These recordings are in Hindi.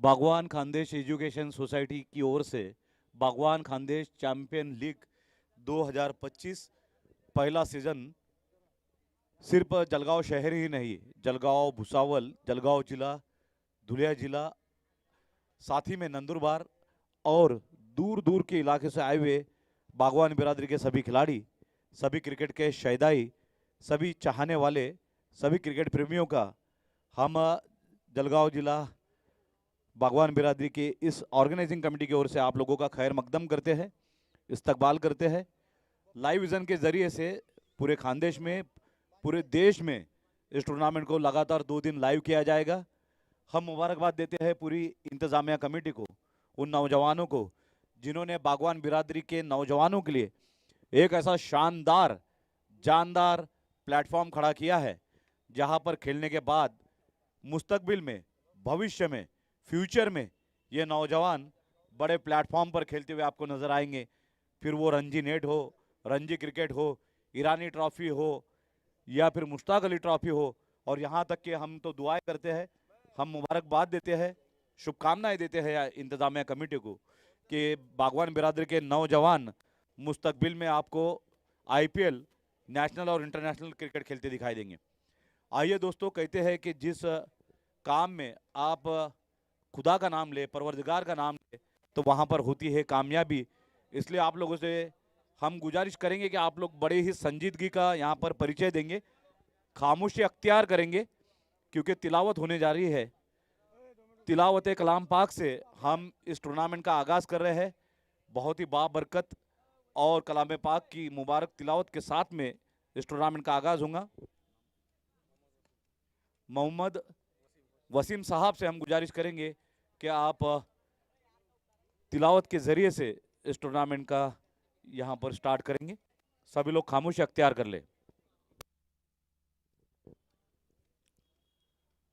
बागवान खानदेश एजुकेशन सोसाइटी की ओर से बागवान खानदेश चैंपियन लीग 2025 पहला सीजन सिर्फ जलगांव शहर ही नहीं, जलगांव, भुसावल, जलगांव जिला, धुलिया जिला, साथ ही में नंदुरबार और दूर दूर के इलाके से आए हुए बागवान बिरादरी के सभी खिलाड़ी, सभी क्रिकेट के शैदाई, सभी चाहने वाले, सभी क्रिकेट प्रेमियों का हम जलगांव जिला बागवान बिरादरी के इस ऑर्गेनाइजिंग कमेटी की ओर से आप लोगों का खैर मकदम करते हैं, इस्तकबाल करते हैं। लाइव विजन के जरिए से पूरे खानदेश में, पूरे देश में इस टूर्नामेंट को लगातार 2 दिन लाइव किया जाएगा। हम मुबारकबाद देते हैं पूरी इंतजामिया कमेटी को, उन नौजवानों को जिन्होंने बागवान बिरादरी के नौजवानों के लिए एक ऐसा शानदार, जानदार प्लेटफॉर्म खड़ा किया है जहां पर खेलने के बाद मुस्तकबिल में, भविष्य में, फ्यूचर में ये नौजवान बड़े प्लेटफॉर्म पर खेलते हुए आपको नजर आएंगे। फिर वो रणजी नेट हो, रणजी क्रिकेट हो, ईरानी ट्रॉफी हो या फिर मुश्ताक अली ट्रॉफी हो, और यहाँ तक कि हम तो दुआएं करते हैं, हम मुबारकबाद देते हैं, शुभकामनाएं देते हैं इंतजामिया कमेटी को कि बागवान बिरादरी के नौजवान मुस्तकबिल में आपको आईपीएल, नेशनल और इंटरनेशनल क्रिकेट खेलते दिखाई देंगे। आइए दोस्तों, कहते हैं कि जिस काम में आप खुदा का नाम ले, परवरदिगार का नाम ले, तो वहाँ पर होती है कामयाबी। इसलिए आप लोगों से हम गुजारिश करेंगे कि आप लोग बड़े ही संजीदगी का यहाँ पर परिचय देंगे, खामोशी अख्तियार करेंगे, क्योंकि तिलावत होने जा रही है। तिलावत कलाम पाक से हम इस टूर्नामेंट का आगाज़ कर रहे हैं। बहुत ही बाबरकत और कलाम पाक की मुबारक तिलावत के साथ में इस टूर्नामेंट का आगाज़ होगा। मोहम्मद वसीम साहब से हम गुजारिश करेंगे कि आप तिलावत के ज़रिए से इस टूर्नामेंट का यहाँ पर स्टार्ट करेंगे। सभी लोग खामोशी अख्तियार कर ले।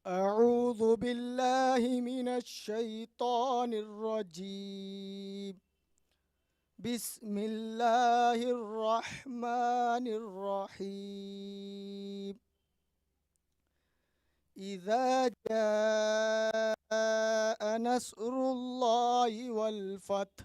अऊज़ु बिल्लाहि मिनश शैतानिर रजीम। बिस्मिल्लाहिर रहमानिर रहीम। इज़ा जाअ नस्रुल्लाहि वल फथ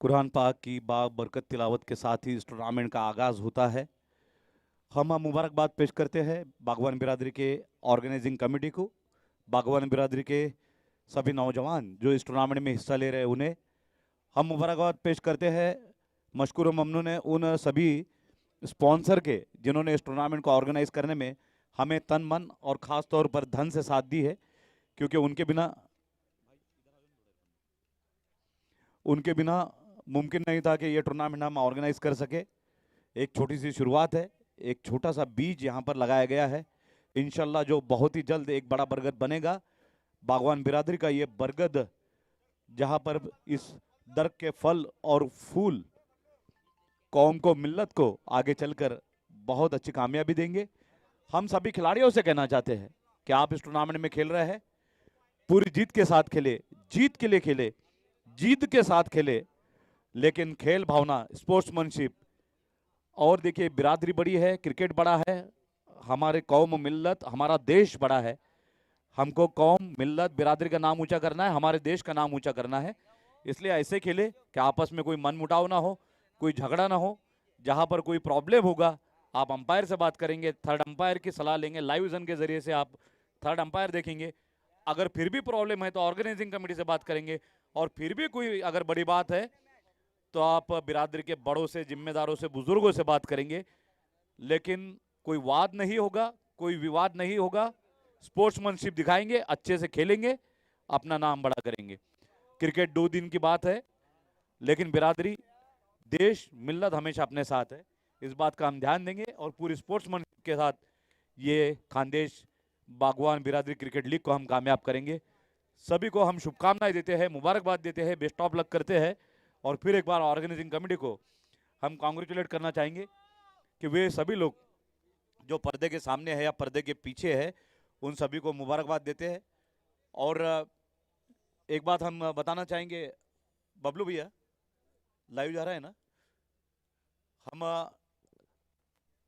कुरान पाक की बाबरकत तिलावत के साथ ही इस टूर्नामेंट का आगाज़ होता है। हम मुबारकबाद पेश करते हैं बागवान बिरादरी के ऑर्गेनाइजिंग कमेटी को, बागवान बिरादरी के सभी नौजवान जो इस टूर्नामेंट में हिस्सा ले रहे हैं उन्हें हम मुबारकबाद पेश करते हैं। मशकूर ममनून है उन सभी स्पॉन्सर के जिन्होंने इस टूर्नामेंट को ऑर्गेनाइज करने में हमें तन मन और ख़ास तौर पर धन से साथ दी है, क्योंकि उनके बिना मुमकिन नहीं था कि ये टूर्नामेंट हम ऑर्गेनाइज कर सके। एक छोटी सी शुरुआत है, एक छोटा सा बीज यहाँ पर लगाया गया है। इंशाल्लाह जो बहुत ही जल्द एक बड़ा बरगद बनेगा। बागवान बिरादरी का ये बरगद जहाँ पर इस दरख्त के फल और फूल कौम को, मिल्लत को आगे चलकर बहुत अच्छी कामयाबी देंगे। हम सभी खिलाड़ियों से कहना चाहते हैं कि आप इस टूर्नामेंट में खेल रहे हैं, पूरी जीत के साथ खेले, जीत के लिए खेले, जीत के साथ खेले, लेकिन खेल भावना, स्पोर्ट्समैनशिप, और देखिए बिरादरी बड़ी है, क्रिकेट बड़ा है, हमारे कौम मिल्लत, हमारा देश बड़ा है। हमको कौम मिल्लत बिरादरी का नाम ऊंचा करना है, हमारे देश का नाम ऊंचा करना है। इसलिए ऐसे खेले कि आपस में कोई मनमुटाव ना हो, कोई झगड़ा ना हो। जहां पर कोई प्रॉब्लम होगा आप अंपायर से बात करेंगे, थर्ड अंपायर की सलाह लेंगे, लाइव विजन के जरिए से आप थर्ड अंपायर देखेंगे। अगर फिर भी प्रॉब्लम है तो ऑर्गेनाइजिंग कमेटी से बात करेंगे, और फिर भी कोई अगर बड़ी बात है तो आप बिरादरी के बड़ों से, जिम्मेदारों से, बुजुर्गों से बात करेंगे। लेकिन कोई वाद नहीं होगा, कोई विवाद नहीं होगा, स्पोर्ट्समैनशिप दिखाएंगे, अच्छे से खेलेंगे, अपना नाम बड़ा करेंगे। क्रिकेट 2 दिन की बात है, लेकिन बिरादरी, देश, मिल्लत हमेशा अपने साथ है। इस बात का हम ध्यान देंगे और पूरी स्पोर्ट्समैनशिप के साथ ये खानदेश बागवान बिरादरी क्रिकेट लीग को हम कामयाब करेंगे। सभी को हम शुभकामनाएं देते हैं, मुबारकबाद देते हैं, बेस्ट ऑफ लक करते हैं। और फिर एक बार ऑर्गेनाइजिंग कमेटी को हम कॉन्ग्रेचुलेट करना चाहेंगे कि वे सभी लोग जो पर्दे के सामने है या पर्दे के पीछे है, उन सभी को मुबारकबाद देते हैं। और एक बात हम बताना चाहेंगे, बबलू भैया लाइव जा रहा है ना, हम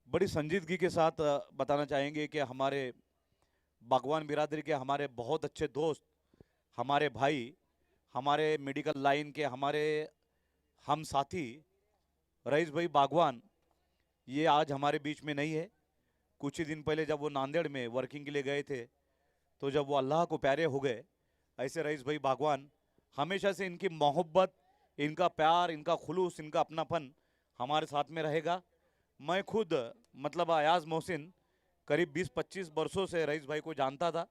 बड़ी संजीदगी के साथ बताना चाहेंगे कि हमारे बागवान बिरादरी के हमारे बहुत अच्छे दोस्त, हमारे भाई, हमारे मेडिकल लाइन के हमारे हम साथी रईस भाई बागवान, ये आज हमारे बीच में नहीं है। कुछ ही दिन पहले जब वो नांदेड़ में वर्किंग के लिए गए थे, तो जब वो अल्लाह को प्यारे हो गए, ऐसे रईस भाई बागवान हमेशा से इनकी मोहब्बत, इनका प्यार, इनका खुलूस, इनका अपनापन हमारे साथ में रहेगा। मैं खुद मतलब अयाज मोहसिन करीब 20-25 वर्षों से रईस भाई को जानता था।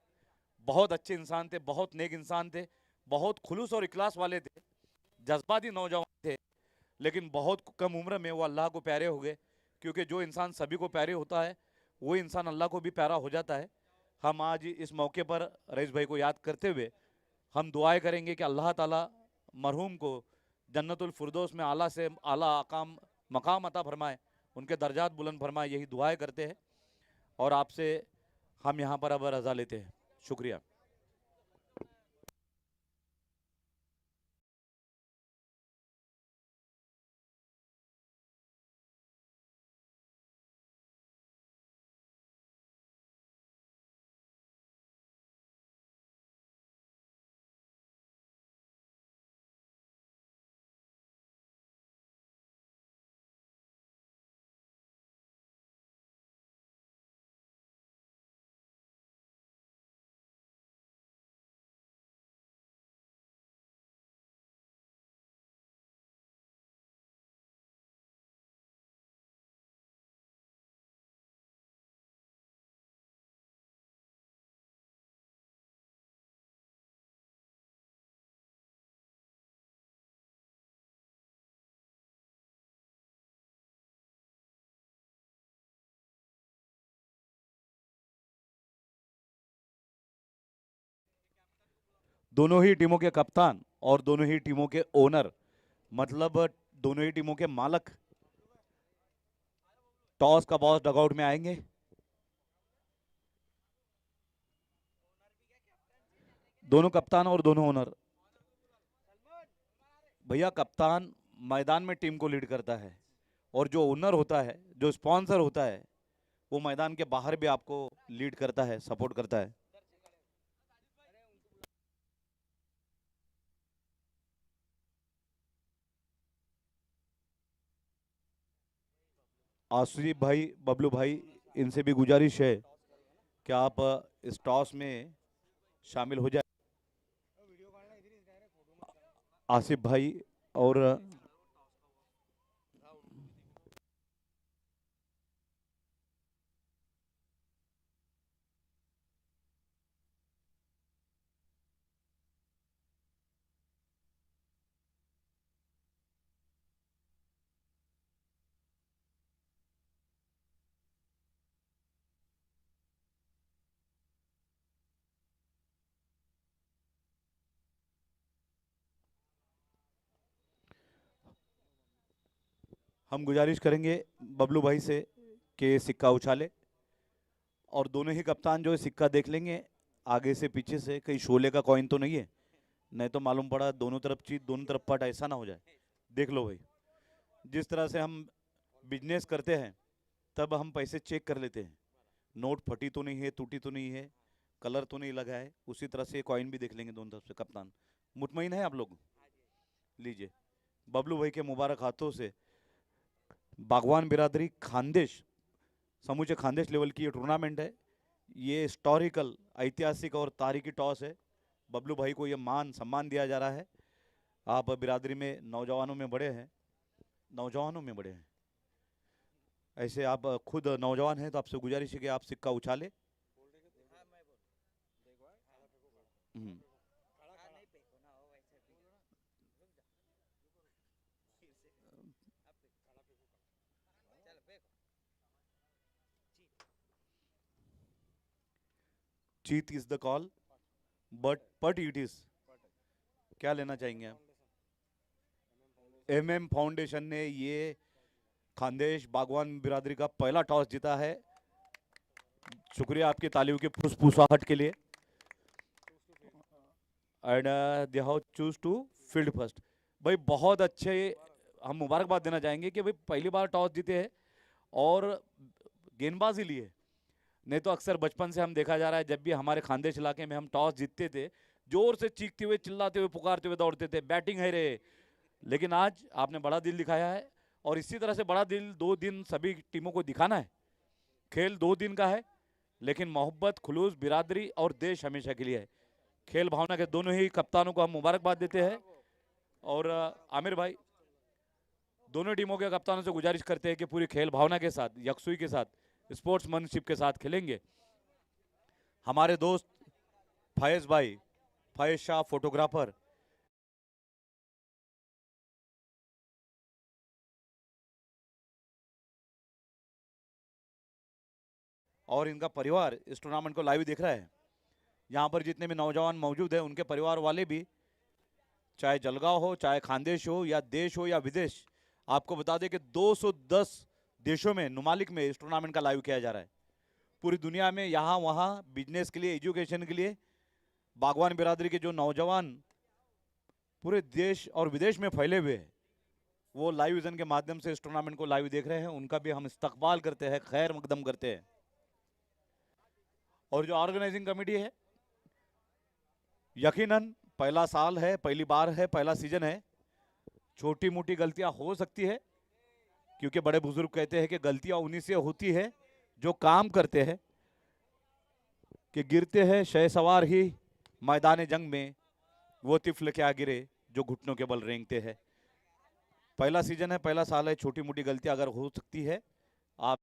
बहुत अच्छे इंसान थे, बहुत नेक इंसान थे, बहुत खुलूस और इखलास वाले थे, जज्बाती नौजवान थे। लेकिन बहुत कम उम्र में वो अल्लाह को प्यारे हो गए, क्योंकि जो इंसान सभी को प्यारे होता है वो इंसान अल्लाह को भी प्यारा हो जाता है। हम आज इस मौके पर रईस भाई को याद करते हुए हम दुआएं करेंगे कि अल्लाह ताला मरहूम को जन्नतुल फिरदौस में आला से आला अकाम मकाम अता फरमाए, उनके दर्जात बुलंद फरमाए, यही दुआएं करते हैं। और आपसे हम यहाँ पर अब रजा लेते हैं। शुक्रिया। दोनों ही टीमों के कप्तान और दोनों ही टीमों के ओनर, मतलब दोनों ही टीमों के मालक टॉस का बॉस डगआउट में आएंगे। दोनों कप्तान और दोनों ओनर। भैया कप्तान मैदान में टीम को लीड करता है, और जो ओनर होता है, जो स्पॉन्सर होता है, वो मैदान के बाहर भी आपको लीड करता है, सपोर्ट करता है। आसिफ भाई, बबलू भाई, इनसे भी गुजारिश है कि आप इस टॉस में शामिल हो जाए। आसिफ भाई और हम गुजारिश करेंगे बबलू भाई से कि सिक्का उछाले, और दोनों ही कप्तान जो है सिक्का देख लेंगे आगे से पीछे से, कहीं शोले का कॉइन तो नहीं है, नहीं तो मालूम पड़ा दोनों तरफ चीज दोनों तरफ पट, ऐसा ना हो जाए। देख लो भाई, जिस तरह से हम बिजनेस करते हैं तब हम पैसे चेक कर लेते हैं, नोट फटी तो नहीं है, टूटी तो नहीं है, कलर तो नहीं लगा है, उसी तरह से कॉइन भी देख लेंगे दोनों तरफ से। कप्तान मुतमईन है आप लोग? लीजिए, बबलू भाई के मुबारक हाथों से बागवान बिरादरी खानदेश, समूचे खानदेश लेवल की ये टूर्नामेंट है। ये हिस्टोरिकल, ऐतिहासिक और तारीखी टॉस है। बबलू भाई को ये मान सम्मान दिया जा रहा है। आप बिरादरी में नौजवानों में बड़े हैं, नौजवानों में बड़े हैं, ऐसे आप खुद नौजवान हैं, तो आपसे गुजारिश है कि आप सिक्का उछाले। हम्म, जीत is the call. But it is, क्या लेना चाहेंगे आप? एमएम फाउंडेशन ने ये खानदेश बागवान बिरादरी का पहला टॉस जीता है। शुक्रिया आपकी तालियों की फुसफुसाहट के लिए। And they have choose to field first. भाई बहुत अच्छे, हम मुबारकबाद देना चाहेंगे कि भाई पहली बार टॉस जीते हैं और गेंदबाजी लिए। नहीं तो अक्सर बचपन से हम देखा जा रहा है, जब भी हमारे खानदेश इलाके में हम टॉस जीतते थे, जोर से चीखते हुए, चिल्लाते हुए, पुकारते हुए दौड़ते थे, बैटिंग है रे। लेकिन आज आपने बड़ा दिल दिखाया है, और इसी तरह से बड़ा दिल 2 दिन सभी टीमों को दिखाना है। खेल 2 दिन का है, लेकिन मोहब्बत, खुलूस, बिरादरी और देश हमेशा के लिए है। खेल भावना के दोनों ही कप्तानों को हम मुबारकबाद देते हैं। और आमिर भाई, दोनों टीमों के कप्तानों से गुजारिश करते हैं कि पूरी खेल भावना के साथ, यकसुई के साथ, स्पोर्ट्समैनशिप के साथ खेलेंगे। हमारे दोस्त फैज भाई, फैज शाह फोटोग्राफर, और इनका परिवार इस टूर्नामेंट को लाइव देख रहा है। यहाँ पर जितने भी नौजवान मौजूद हैं, उनके परिवार वाले भी, चाहे जलगांव हो, चाहे खानदेश हो, या देश हो या विदेश, आपको बता दें कि 210 देशों में, नुमालिक में इस टूर्नामेंट का लाइव किया जा रहा है। पूरी दुनिया में यहाँ वहाँ बिजनेस के लिए, एजुकेशन के लिए, बागवान बिरादरी के जो नौजवान पूरे देश और विदेश में फैले हुए हैं, वो लाइव विजन के माध्यम से इस टूर्नामेंट को लाइव देख रहे हैं। उनका भी हम इस्तकबाल करते हैं, खैर मकदम करते हैं। और जो ऑर्गेनाइजिंग कमेटी है, यकीनन पहला साल है, पहली बार है, पहला सीजन है, छोटी मोटी गलतियां हो सकती है, क्योंकि बड़े बुजुर्ग कहते हैं कि गलतियां उन्हीं से होती है जो काम करते हैं, कि गिरते हैं शहसवार ही मैदान जंग में, वो तिफल क्या गिरे जो घुटनों के बल रेंगते हैं। पहला सीजन है, पहला साल है, छोटी मोटी गलतियां अगर हो सकती है, आप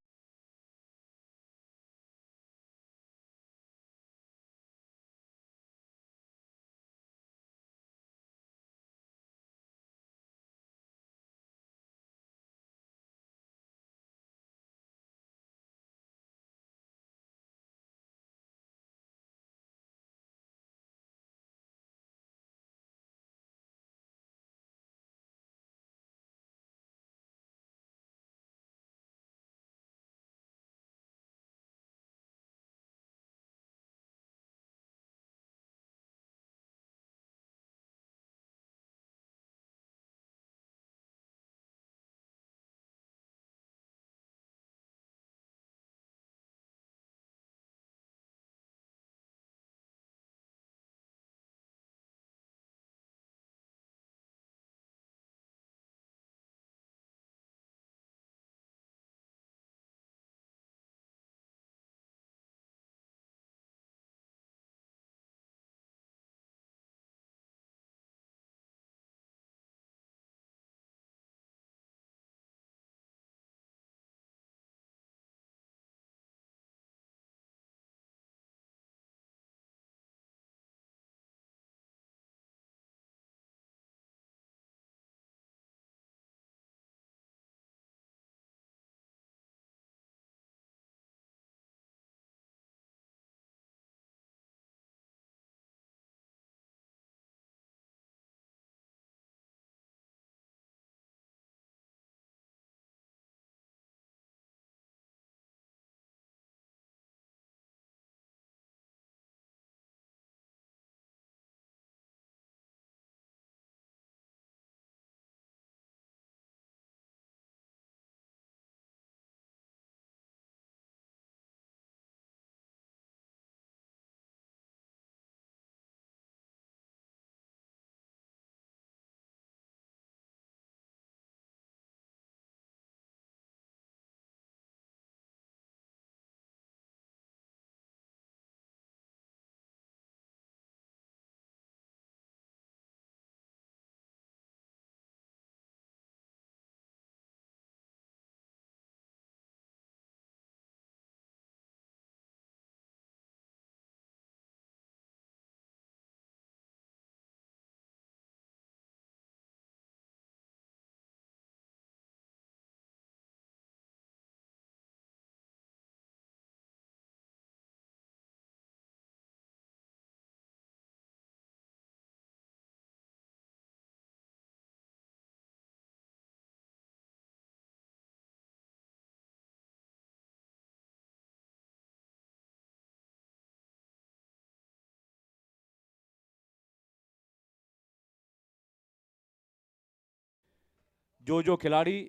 जो खिलाड़ी,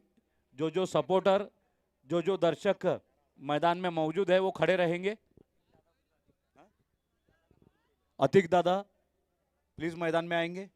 जो सपोर्टर, जो दर्शक मैदान में मौजूद है वो खड़े रहेंगे। अतिक दादा प्लीज मैदान में आएंगे।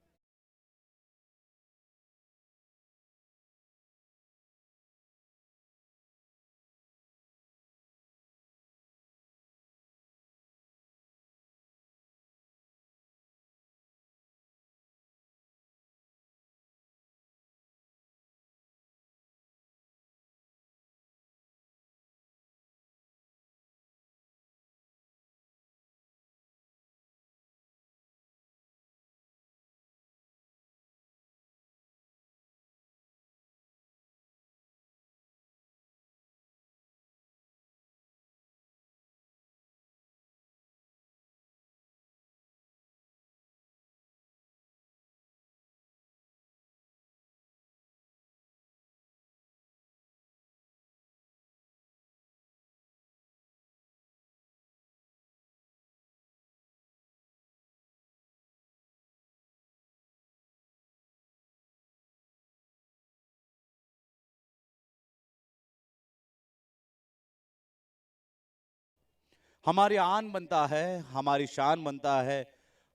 हमारी आन बनता है, हमारी शान बनता है,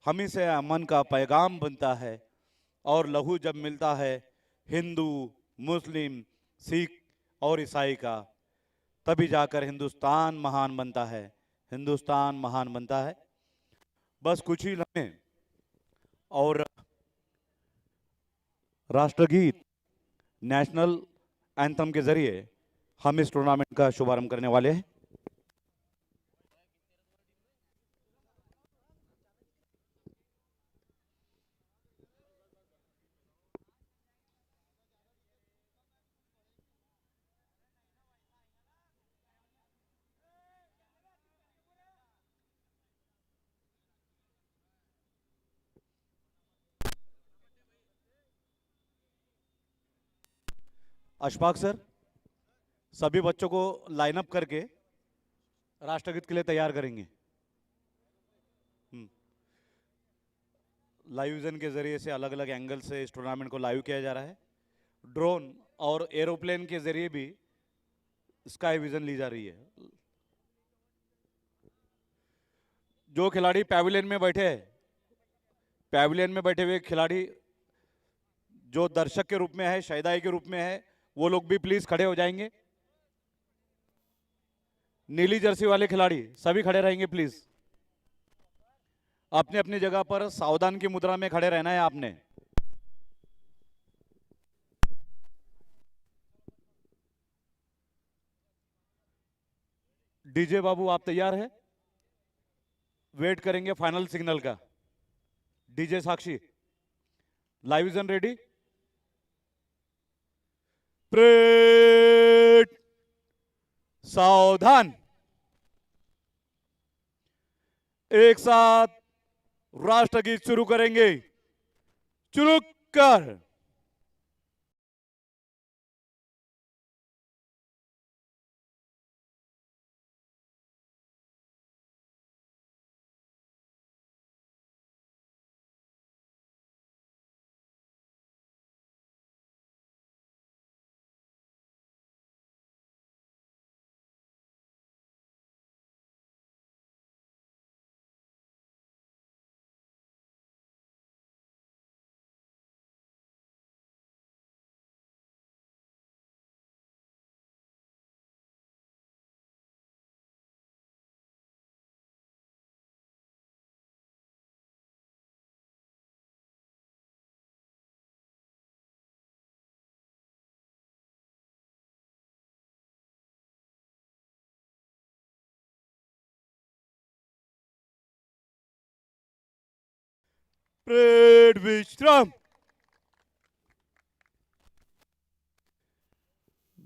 हम से अमन का पैगाम बनता है। और लहू जब मिलता है हिंदू, मुस्लिम, सिख और ईसाई का, तभी जाकर हिंदुस्तान महान बनता है, हिंदुस्तान महान बनता है। बस कुछ ही लम्हे और राष्ट्रगीत, नेशनल एंथम के जरिए हम इस टूर्नामेंट का शुभारंभ करने वाले हैं। अशफाक सर सभी बच्चों को लाइन अप करके राष्ट्रगीत के लिए तैयार करेंगे। लाइव विजन के जरिए से अलग अलग एंगल से इस टूर्नामेंट को लाइव किया जा रहा है। ड्रोन और एरोप्लेन के जरिए भी स्काई विजन ली जा रही है। जो खिलाड़ी पैविलियन में बैठे हैं, पैविलियन में बैठे हुए खिलाड़ी जो दर्शक के रूप में है, शहदाई के रूप में है, वो लोग भी प्लीज खड़े हो जाएंगे। नीली जर्सी वाले खिलाड़ी सभी खड़े रहेंगे प्लीज। अपने अपनी जगह पर सावधान की मुद्रा में खड़े रहना है आपने। डीजे बाबू आप तैयार है? वेट करेंगे फाइनल सिग्नल का। डीजे साक्षी लाइव विजन रेडी? परेड सावधान। एक साथ राष्ट्रगीत शुरू करेंगे। शुरू कर। परेड विश्राम।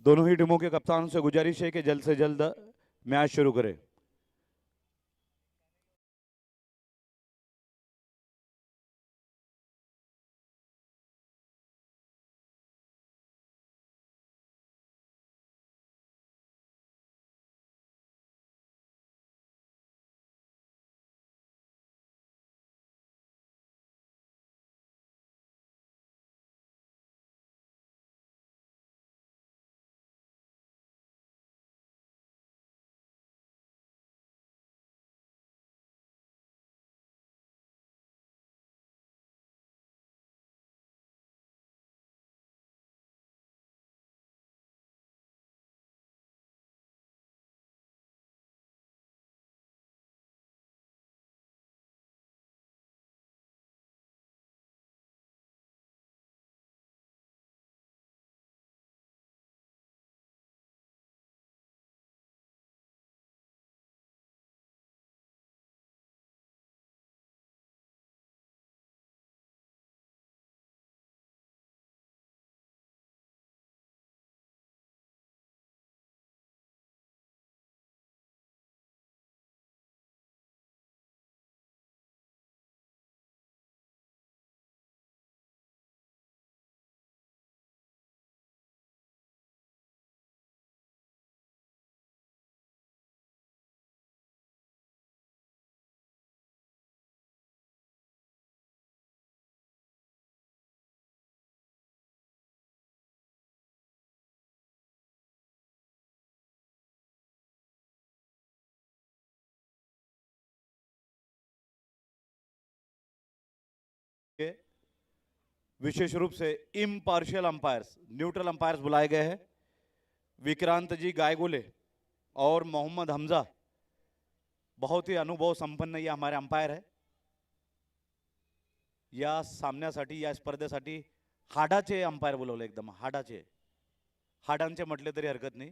दोनों ही टीमों के कप्तानों से गुजारिश है कि जल्द से जल्द मैच शुरू करें। के विशेष रूप से इम्पार्शियल अंपायर्स, न्यूट्रल अंपायर्स बुलाए गए हैं। विक्रांत जी गायगोले और मोहम्मद हमजा, बहुत ही अनुभव संपन्न ये हमारे अंपायर है। या सामन्यासाठी, या स्पर्धेसाठी हाडाचे अंपायर बोलवले, एकदम हाडाचे, हाडांचे म्हटले तरी हरकत नाही।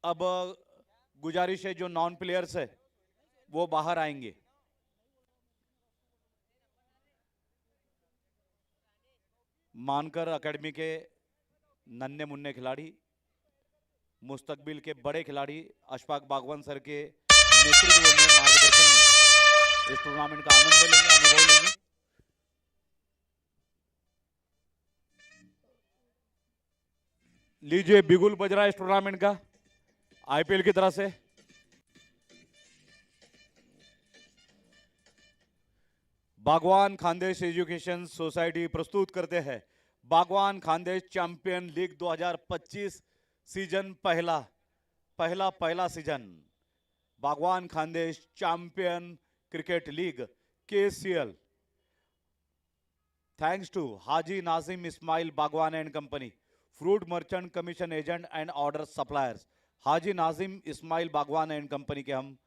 अब गुजारिश है जो नॉन प्लेयर्स है वो बाहर आएंगे। मानकर एकेडमी के नन्हे मुन्ने खिलाड़ी, मुस्तकबिल के बड़े खिलाड़ी अशफाक बागवान सर के नेतृत्व में, मार्गदर्शन में इस टूर्नामेंट का आनंद लेंगे, अनुभव लेंगे। लीजिए बिगुल बज रहा है इस टूर्नामेंट का आईपीएल की तरफ से। बागवान खानदेश एजुकेशन सोसाइटी प्रस्तुत करते हैं Bagwan Khandesh champion league 2025 season पहला season, Bagwan Khandesh champion cricket league KCL, thanks to Haji Nazim Ismail Bagwan and company, fruit merchant commission agent and order suppliers. Haji Nazim Ismail Bagwan and company के हम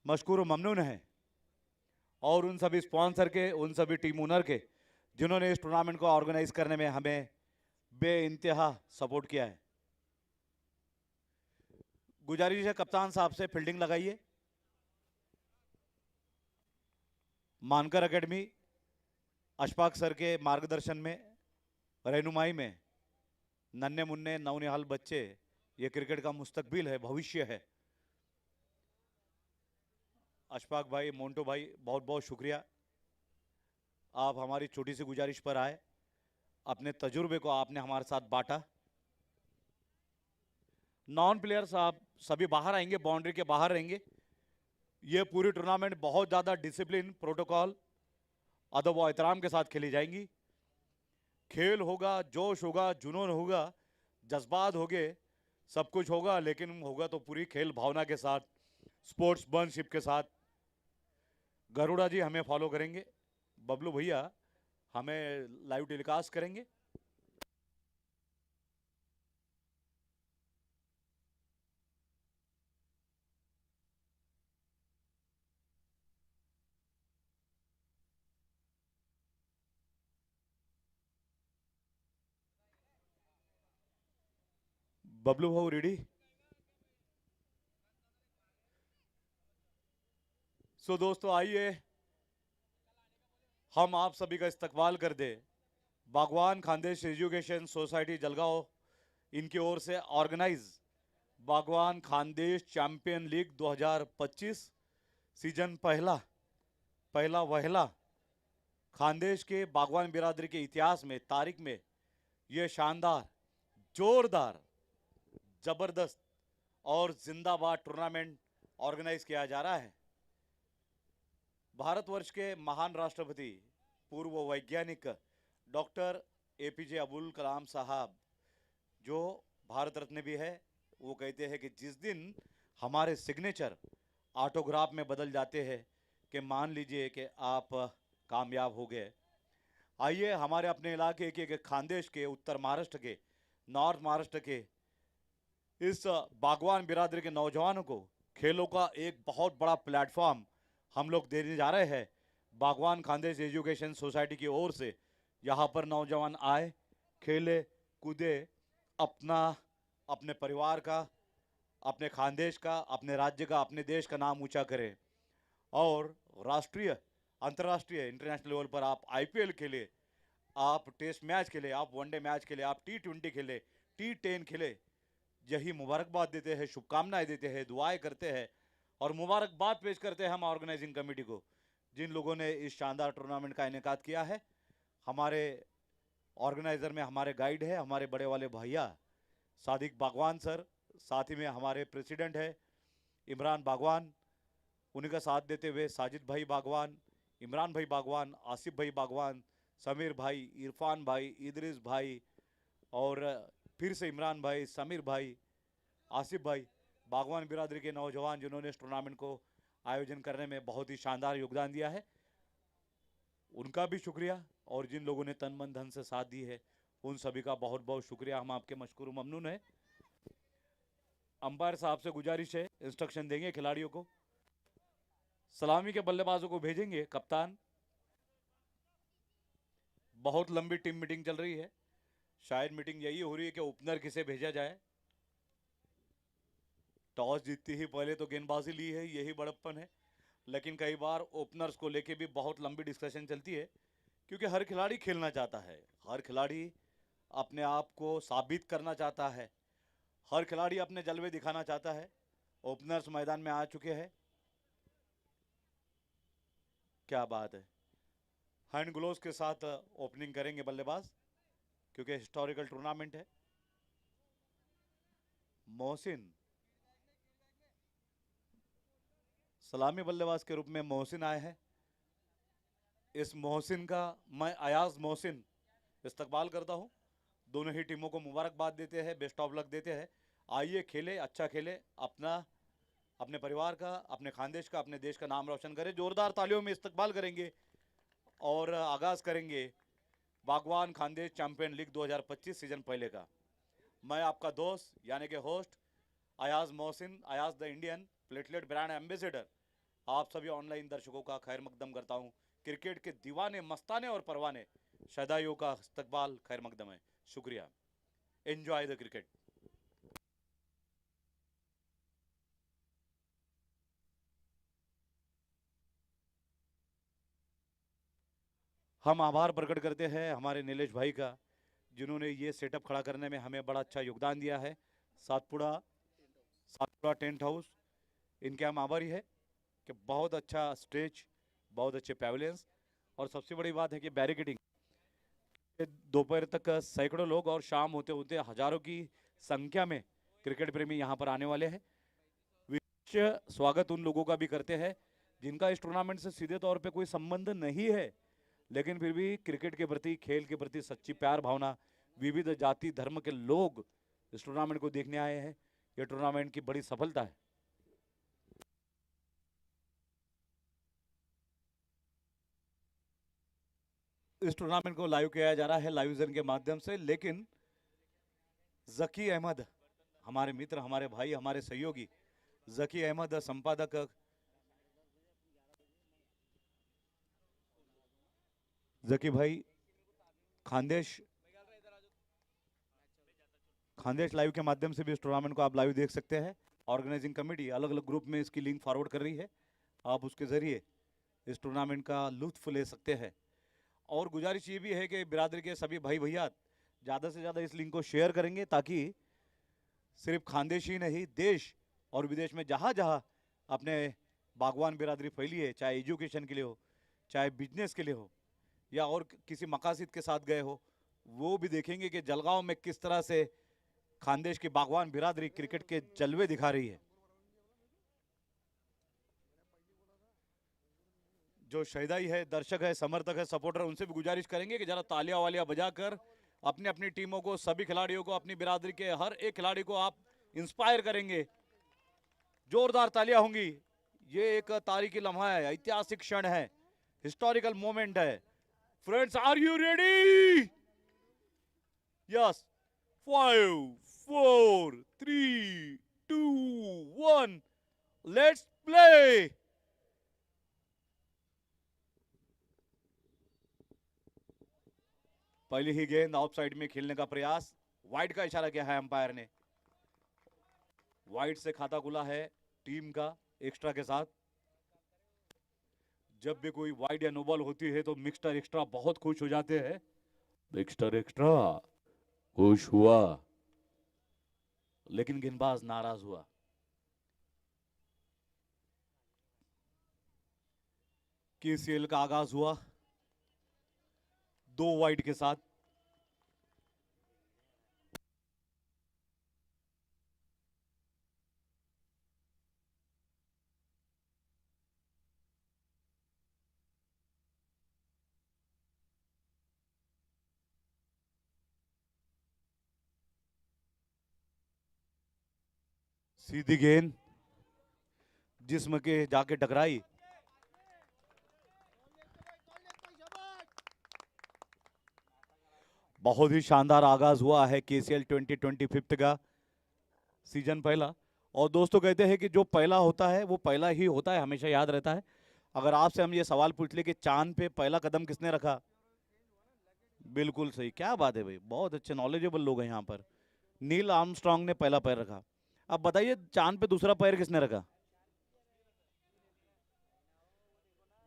मशकूर व ममनून हैं, और उन सभी स्पॉन्सर के, उन सभी टीम ओनर के जिन्होंने इस टूर्नामेंट को ऑर्गेनाइज करने में हमें बेइंतहा सपोर्ट किया है। गुजारिश है कप्तान साहब से फील्डिंग लगाइए। मानकर एकेडमी अशफाक सर के मार्गदर्शन में, रहनुमाई में नन्हे मुन्ने नौनिहाल बच्चे, ये क्रिकेट का मुस्तकबिल है, भविष्य है। अशफाक भाई, मोन्टो भाई, बहुत बहुत शुक्रिया, आप हमारी छोटी सी गुजारिश पर आए, अपने तजुर्बे को आपने हमारे साथ बांटा। नॉन प्लेयर्स आप सभी बाहर आएंगे, बाउंड्री के बाहर रहेंगे। ये पूरी टूर्नामेंट बहुत ज़्यादा डिसिप्लिन, प्रोटोकॉल, अदब व एहतराम के साथ खेली जाएंगी। खेल होगा, जोश होगा, जुनून होगा, जज्बात होंगे, सब कुछ होगा, लेकिन होगा तो पूरी खेल भावना के साथ, स्पोर्ट्समैनशिप के साथ। गरुड़ा जी हमें फॉलो करेंगे, बबलू भैया हमें लाइव टेलीकास्ट करेंगे। बबलू भाऊ रेडी? सो दोस्तों आइए हम आप सभी का इस्तकबाल कर दे। बागवान खानदेश एजुकेशन सोसाइटी जलगांव, इनकी ओर से ऑर्गेनाइज बागवान खानदेश चैंपियन लीग 2025 सीजन पहला वहला खानदेश के बागवान बिरादरी के इतिहास में, तारीख में यह शानदार, जोरदार, जबरदस्त और जिंदाबाद टूर्नामेंट ऑर्गेनाइज किया जा रहा है। भारतवर्ष के महान राष्ट्रपति, पूर्व वैज्ञानिक डॉक्टर APJ अब्दुल कलाम साहब, जो भारत रत्न भी है, वो कहते हैं कि जिस दिन हमारे सिग्नेचर ऑटोग्राफ में बदल जाते हैं कि मान लीजिए कि आप कामयाब हो गए। आइए हमारे अपने इलाके के खानदेश के, उत्तर महाराष्ट्र के, नॉर्थ महाराष्ट्र के इस बागवान बिरादरी के नौजवानों को खेलों का एक बहुत बड़ा प्लेटफॉर्म हम लोग देने जा रहे हैं। बागवान खानदेश एजुकेशन सोसाइटी की ओर से यहाँ पर नौजवान आए, खेले, कूदे, अपने परिवार का, अपने खानदेश का, अपने राज्य का, अपने देश का नाम ऊंचा करें, और राष्ट्रीय, अंतर्राष्ट्रीय, इंटरनेशनल लेवल पर आप IPL खेले, आप टेस्ट मैच खेले, आप वनडे मैच खेले, आप T20 खेले, T10 खेले। यही मुबारकबाद देते हैं, शुभकामनाएं देते हैं, दुआएं करते हैं और मुबारकबाद पेश करते हैं हम ऑर्गेनाइजिंग कमेटी को, जिन लोगों ने इस शानदार टूर्नामेंट का इनेकाद किया है। हमारे ऑर्गेनाइजर में हमारे गाइड है, हमारे बड़े वाले भैया सादिक बागवान सर, साथ ही में हमारे प्रेसिडेंट है इमरान बागवान, उन्हीं का साथ देते हुए साजिद भाई बागवान, इमरान भाई बागवान, आसिफ भाई बागवान, समीर भाई, इरफान भाई, इदरीस भाई, और फिर से इमरान भाई, समीर भाई, आसिफ भाई, बागवान बिरादरी के नौजवान जिन्होंने इस टूर्नामेंट को आयोजन करने में बहुत ही शानदार योगदान दिया है, उनका भी शुक्रिया। और जिन लोगों ने तन मन धन से साथ दी है, उन सभी का बहुत बहुत शुक्रिया। हम आपके मशकूर ममनून है। अंपायर साहब से गुजारिश है, इंस्ट्रक्शन देंगे खिलाड़ियों को। सलामी के बल्लेबाजों को भेजेंगे कप्तान। बहुत लंबी टीम मीटिंग चल रही है। शायद मीटिंग यही हो रही है कि ओपनर किसे भेजा जाए। टॉस जीतती ही पहले तो गेंदबाजी ली है, यही बड़प्पन है। लेकिन कई बार ओपनर्स को लेके भी बहुत लंबी डिस्कशन चलती है, क्योंकि हर खिलाड़ी खेलना चाहता है, हर खिलाड़ी अपने आप को साबित करना चाहता है, हर खिलाड़ी अपने जलवे दिखाना चाहता है। ओपनर्स मैदान में आ चुके हैं। क्या बात है। हैंड ग्लोव्स के साथ ओपनिंग करेंगे बल्लेबाज, क्योंकि हिस्टोरिकल टूर्नामेंट है। मोहसिन सलामी बल्लेबाज के रूप में मोहसिन आए हैं। इस मोहसिन का मैं अयाज मोहसिन इस्तकबाल करता हूं। दोनों ही टीमों को मुबारकबाद देते हैं, बेस्ट ऑफ लक देते हैं। आइए खेले, अच्छा खेले, अपना, अपने परिवार का, अपने खानदेश का, अपने देश का नाम रोशन करें। जोरदार तालियों में इस्तकबाल करेंगे और आगाज करेंगे बागवान खानदेश चैंपियन लीग 2025 सीजन पहले का। मैं आपका दोस्त यानी कि host Ayaz Mohsin, Ayaz the Indian platelet brand ambassador, आप सभी ऑनलाइन दर्शकों का खैर मकदम करता हूं। क्रिकेट के दीवाने, मस्ताने और परवाने शदाइयों का इस्तकबाल खैर मकदम है। शुक्रिया। Enjoy the cricket. हम आभार प्रकट करते हैं हमारे नीलेश भाई का, जिन्होंने ये सेटअप खड़ा करने में हमें बड़ा अच्छा योगदान दिया है। सातपुड़ा सातपुड़ा टेंट हाउस, इनके हम आभारी है कि बहुत अच्छा स्टेज, बहुत अच्छे पैवेलियंस, और सबसे बड़ी बात है कि बैरिकेडिंग। दोपहर तक सैकड़ों लोग और शाम होते होते हजारों की संख्या में क्रिकेट प्रेमी यहाँ पर आने वाले हैं। विशेष स्वागत उन लोगों का भी करते हैं जिनका इस टूर्नामेंट से सीधे तौर पे कोई संबंध नहीं है, लेकिन फिर भी क्रिकेट के प्रति, खेल के प्रति सच्ची प्यार भावना, विविध जाति धर्म के लोग इस टूर्नामेंट को देखने आए हैं। यह टूर्नामेंट की बड़ी सफलता है। इस टूर्नामेंट को लाइव किया जा रहा है लाइव विजन के माध्यम से, लेकिन जकी अहमद, हमारे मित्र, हमारे भाई, हमारे सहयोगी जकी अहमद संपादक, जकी भाई खानदेश खानदेश लाइव के माध्यम से भी इस टूर्नामेंट को आप लाइव देख सकते हैं। ऑर्गेनाइजिंग कमेटी अलग अलग ग्रुप में इसकी लिंक फॉरवर्ड कर रही है, आप उसके जरिए इस टूर्नामेंट का लुत्फ ले सकते हैं। और गुजारिश ये भी है कि बिरादरी के सभी भाई भैया ज़्यादा से ज़्यादा इस लिंक को शेयर करेंगे, ताकि सिर्फ खानदेश ही नहीं, देश और विदेश में जहाँ जहाँ अपने बागवान बिरादरी फैली है, चाहे एजुकेशन के लिए हो, चाहे बिजनेस के लिए हो, या और किसी मकासद के साथ गए हो, वो भी देखेंगे कि जलगांव में किस तरह से खानदेश की बागवान बिरादरी क्रिकेट के जलवे दिखा रही है। जो शहदाई है, दर्शक है, समर्थक है, सपोर्टर, उनसे भी गुजारिश करेंगे कि जरा तालियां वालियां बजाकर अपनी अपनी टीमों को, सभी खिलाड़ियों को, अपनी बिरादरी के हर एक खिलाड़ी को आप इंस्पायर करेंगे। जोरदार तालियां होंगी। ये एक तारीखी लम्हा है, ऐतिहासिक क्षण है, हिस्टोरिकल मोमेंट है। Friends, are you ready? Yes. 5 4 3 2 1, let's play. पहली ही गेंद ऑफ साइड में खेलने का प्रयास, वाइड का इशारा किया है अंपायर ने। वाइड से खाता खुला है टीम का एक्स्ट्रा के साथ। जब भी कोई वाइड या नो बॉल होती है तो मिक्सटर एक्स्ट्रा बहुत खुश हो जाते हैं। मिक्सटर एक्स्ट्रा खुश हुआ, लेकिन गेंदबाज नाराज हुआ। केसीएल का आगाज हुआ 2 वाइड के साथ। सीधी गेंद जिस्म के जाके टकराई। बहुत ही शानदार आगाज हुआ है केसीएल 2025 का सीजन पहला। और दोस्तों कहते हैं कि जो पहला होता है वो पहला ही होता है, हमेशा याद रहता है। अगर आपसे हम ये सवाल पूछ ले कि चांद पे पहला कदम किसने रखा, बिल्कुल सही, क्या बात है भाई, बहुत अच्छे नॉलेजेबल लोग हैं यहाँ पर। नील आर्मस्ट्रांग ने पहला पैर रखा। अब बताइए चांद पे दूसरा पैर किसने रखा?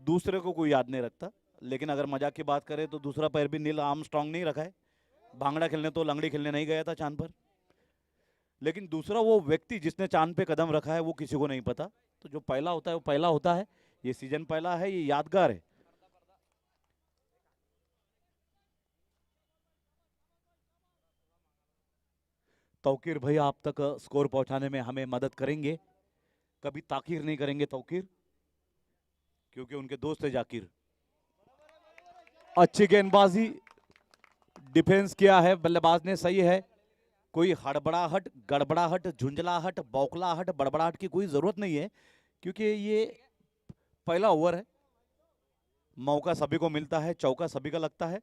दूसरे को कोई याद नहीं रखता, लेकिन अगर मजाक की बात करें तो दूसरा पैर भी नील आर्मस्ट्रांग नहीं रखा है। भांगड़ा खेलने तो लंगड़ी खेलने नहीं गया था चांद पर, लेकिन दूसरा वो व्यक्ति जिसने चांद पे कदम रखा है वो किसी को नहीं पता। तो जो पहला होता है वो पहला होता है। ये सीजन पहला है, ये यादगार है। तौकीर भाई आप तक स्कोर पहुंचाने में हमें मदद करेंगे, कभी ताकीर नहीं करेंगे तौकीर, क्योंकि उनके दोस्त है जाकिर। अच्छी गेंदबाजी, डिफेंस किया है बल्लेबाज ने, सही है। कोई हड़बड़ाहट, गड़बड़ाहट, झुंझलाहट, बौखलाहट, बड़बड़ाहट की कोई जरूरत नहीं है, क्योंकि ये पहला ओवर है। मौका सभी को मिलता है, चौका सभी का लगता है,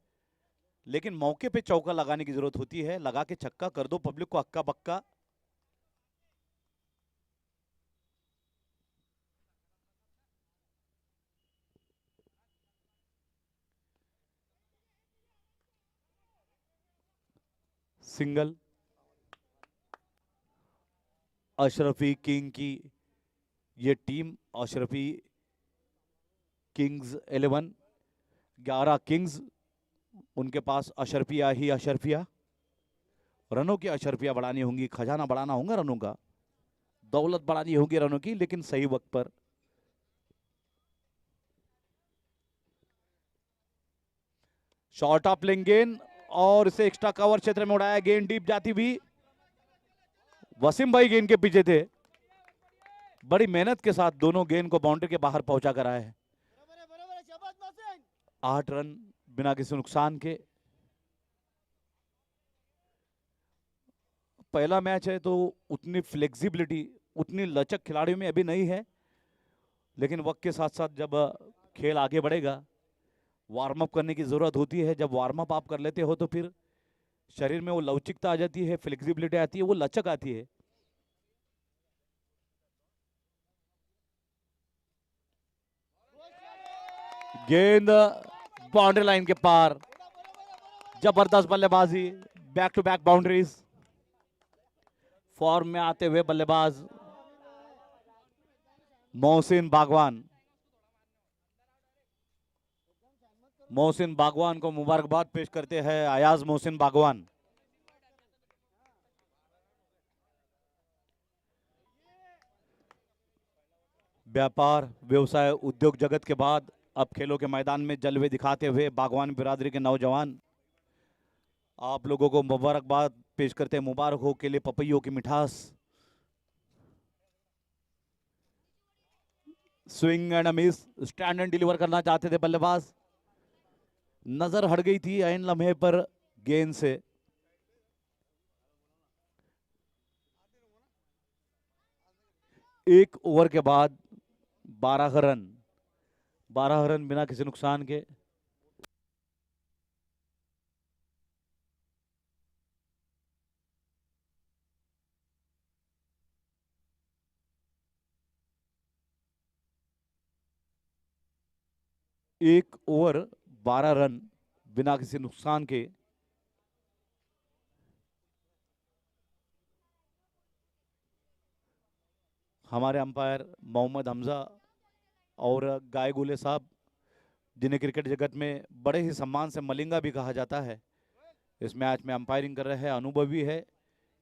लेकिन मौके पे चौका लगाने की जरूरत होती है। लगा के छक्का कर दो पब्लिक को हक्का बक्का। सिंगल। अशरफी किंग की ये टीम, अशरफी किंग्स 11, 11 किंग्स, उनके पास अशरफिया ही अशरफिया। रनों की अशरफिया बढ़ानी होंगी, खजाना बढ़ाना होगा रनों का, दौलत बढ़ानी होगी रनों की, लेकिन सही वक्त पर। शॉर्ट ऑफ प्लेइंग गेंद और इसे एक्स्ट्रा कवर क्षेत्र में उड़ाया, गेंद डीप जाती भी। वसीम भाई गेंद के पीछे थे, बड़ी मेहनत के साथ दोनों गेंद को बाउंड्री के बाहर पहुंचा कर आए हैं। 8 रन बिना किसी नुकसान के। पहला मैच है तो उतनी फ्लेक्सिबिलिटी, उतनी लचक खिलाड़ियों में अभी नहीं है, लेकिन वक्त के साथ साथ जब खेल आगे बढ़ेगा, वार्म अप करने की जरूरत होती है। जब वार्म अप आप कर लेते हो तो फिर शरीर में वो लवचिकता आ जाती है, फ्लेक्सिबिलिटी आती है, वो लचक आती है। गेंद बाउंड्री लाइन के पार, जबरदस्त बल्लेबाजी, back to back boundaries. Form में आते हुए बल्लेबाज मोहसिन बागवान, मोहसिन बागवान को मुबारकबाद पेश करते हैं अयाज मोहसिन बागवान। व्यापार, व्यवसाय, उद्योग जगत के बाद अब खेलों के मैदान में जलवे दिखाते हुए बागवान बिरादरी के नौजवान, आप लोगों को मुबारकबाद पेश करते हैं। मुबारक हो के लिए पपैयों की मिठास। Swing and miss, stand and deliver करना चाहते थे बल्लेबाज, नजर हट गई थी ऐन लम्हे पर गेंद से। एक ओवर के बाद 12 रन, 12 रन बिना किसी नुकसान के। एक ओवर 12 रन बिना किसी नुकसान के। हमारे अंपायर मोहम्मद हमजा और गायगुले साहब, जिन्हें क्रिकेट जगत में बड़े ही सम्मान से मलिंगा भी कहा जाता है, इस मैच में अंपायरिंग कर रहे हैं। अनुभवी है,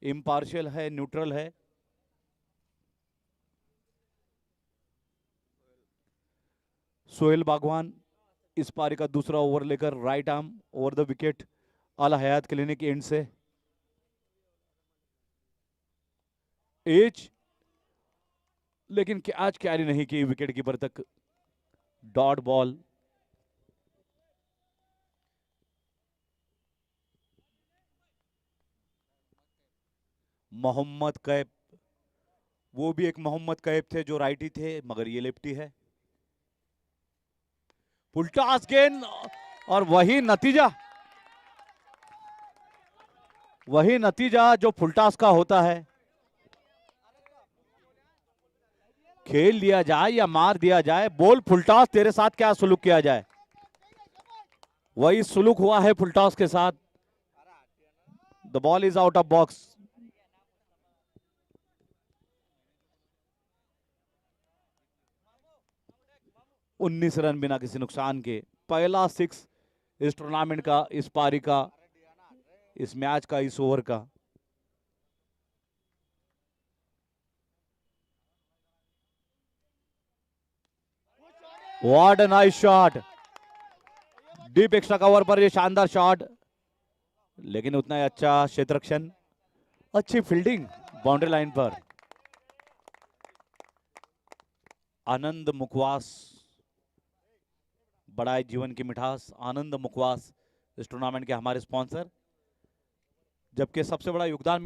इम्पार्शियल है, न्यूट्रल है। सोहेल बागवान इस पारी का दूसरा ओवर लेकर right arm over the wicket Al Hayat clinic end से। एज, लेकिन आज कैरी नहीं की विकेट कीपर तक, डॉट बॉल। मोहम्मद कैफ वो भी एक मोहम्मद कैफ थे जो राइटी थे, मगर ये लेफ्टी है। फुल टॉस गेंद, और वही नतीजा जो फुल टॉस का होता है। खेल लिया जाए या मार दिया जाए, बोल फुल टॉस, तेरे साथ क्या सुलूक किया जाए, वही सुलूक हुआ है फुल टॉस के साथ। The ball is out of box. 19 run बिना किसी नुकसान के। पहला 6 इस टूर्नामेंट का, इस पारी का, इस मैच का, इस ओवर का। What a nice shot, deep extra cover पर ये शानदार शॉट, लेकिन उतना ही अच्छा क्षेत्ररक्षण, अच्छी फील्डिंग बाउंड्री लाइन पर। आनंद मुखवास, बढ़ाए जीवन की मिठास, आनंद मुखवास इस टूर्नामेंट के हमारे स्पॉन्सर, जबकि सबसे बड़ा योगदान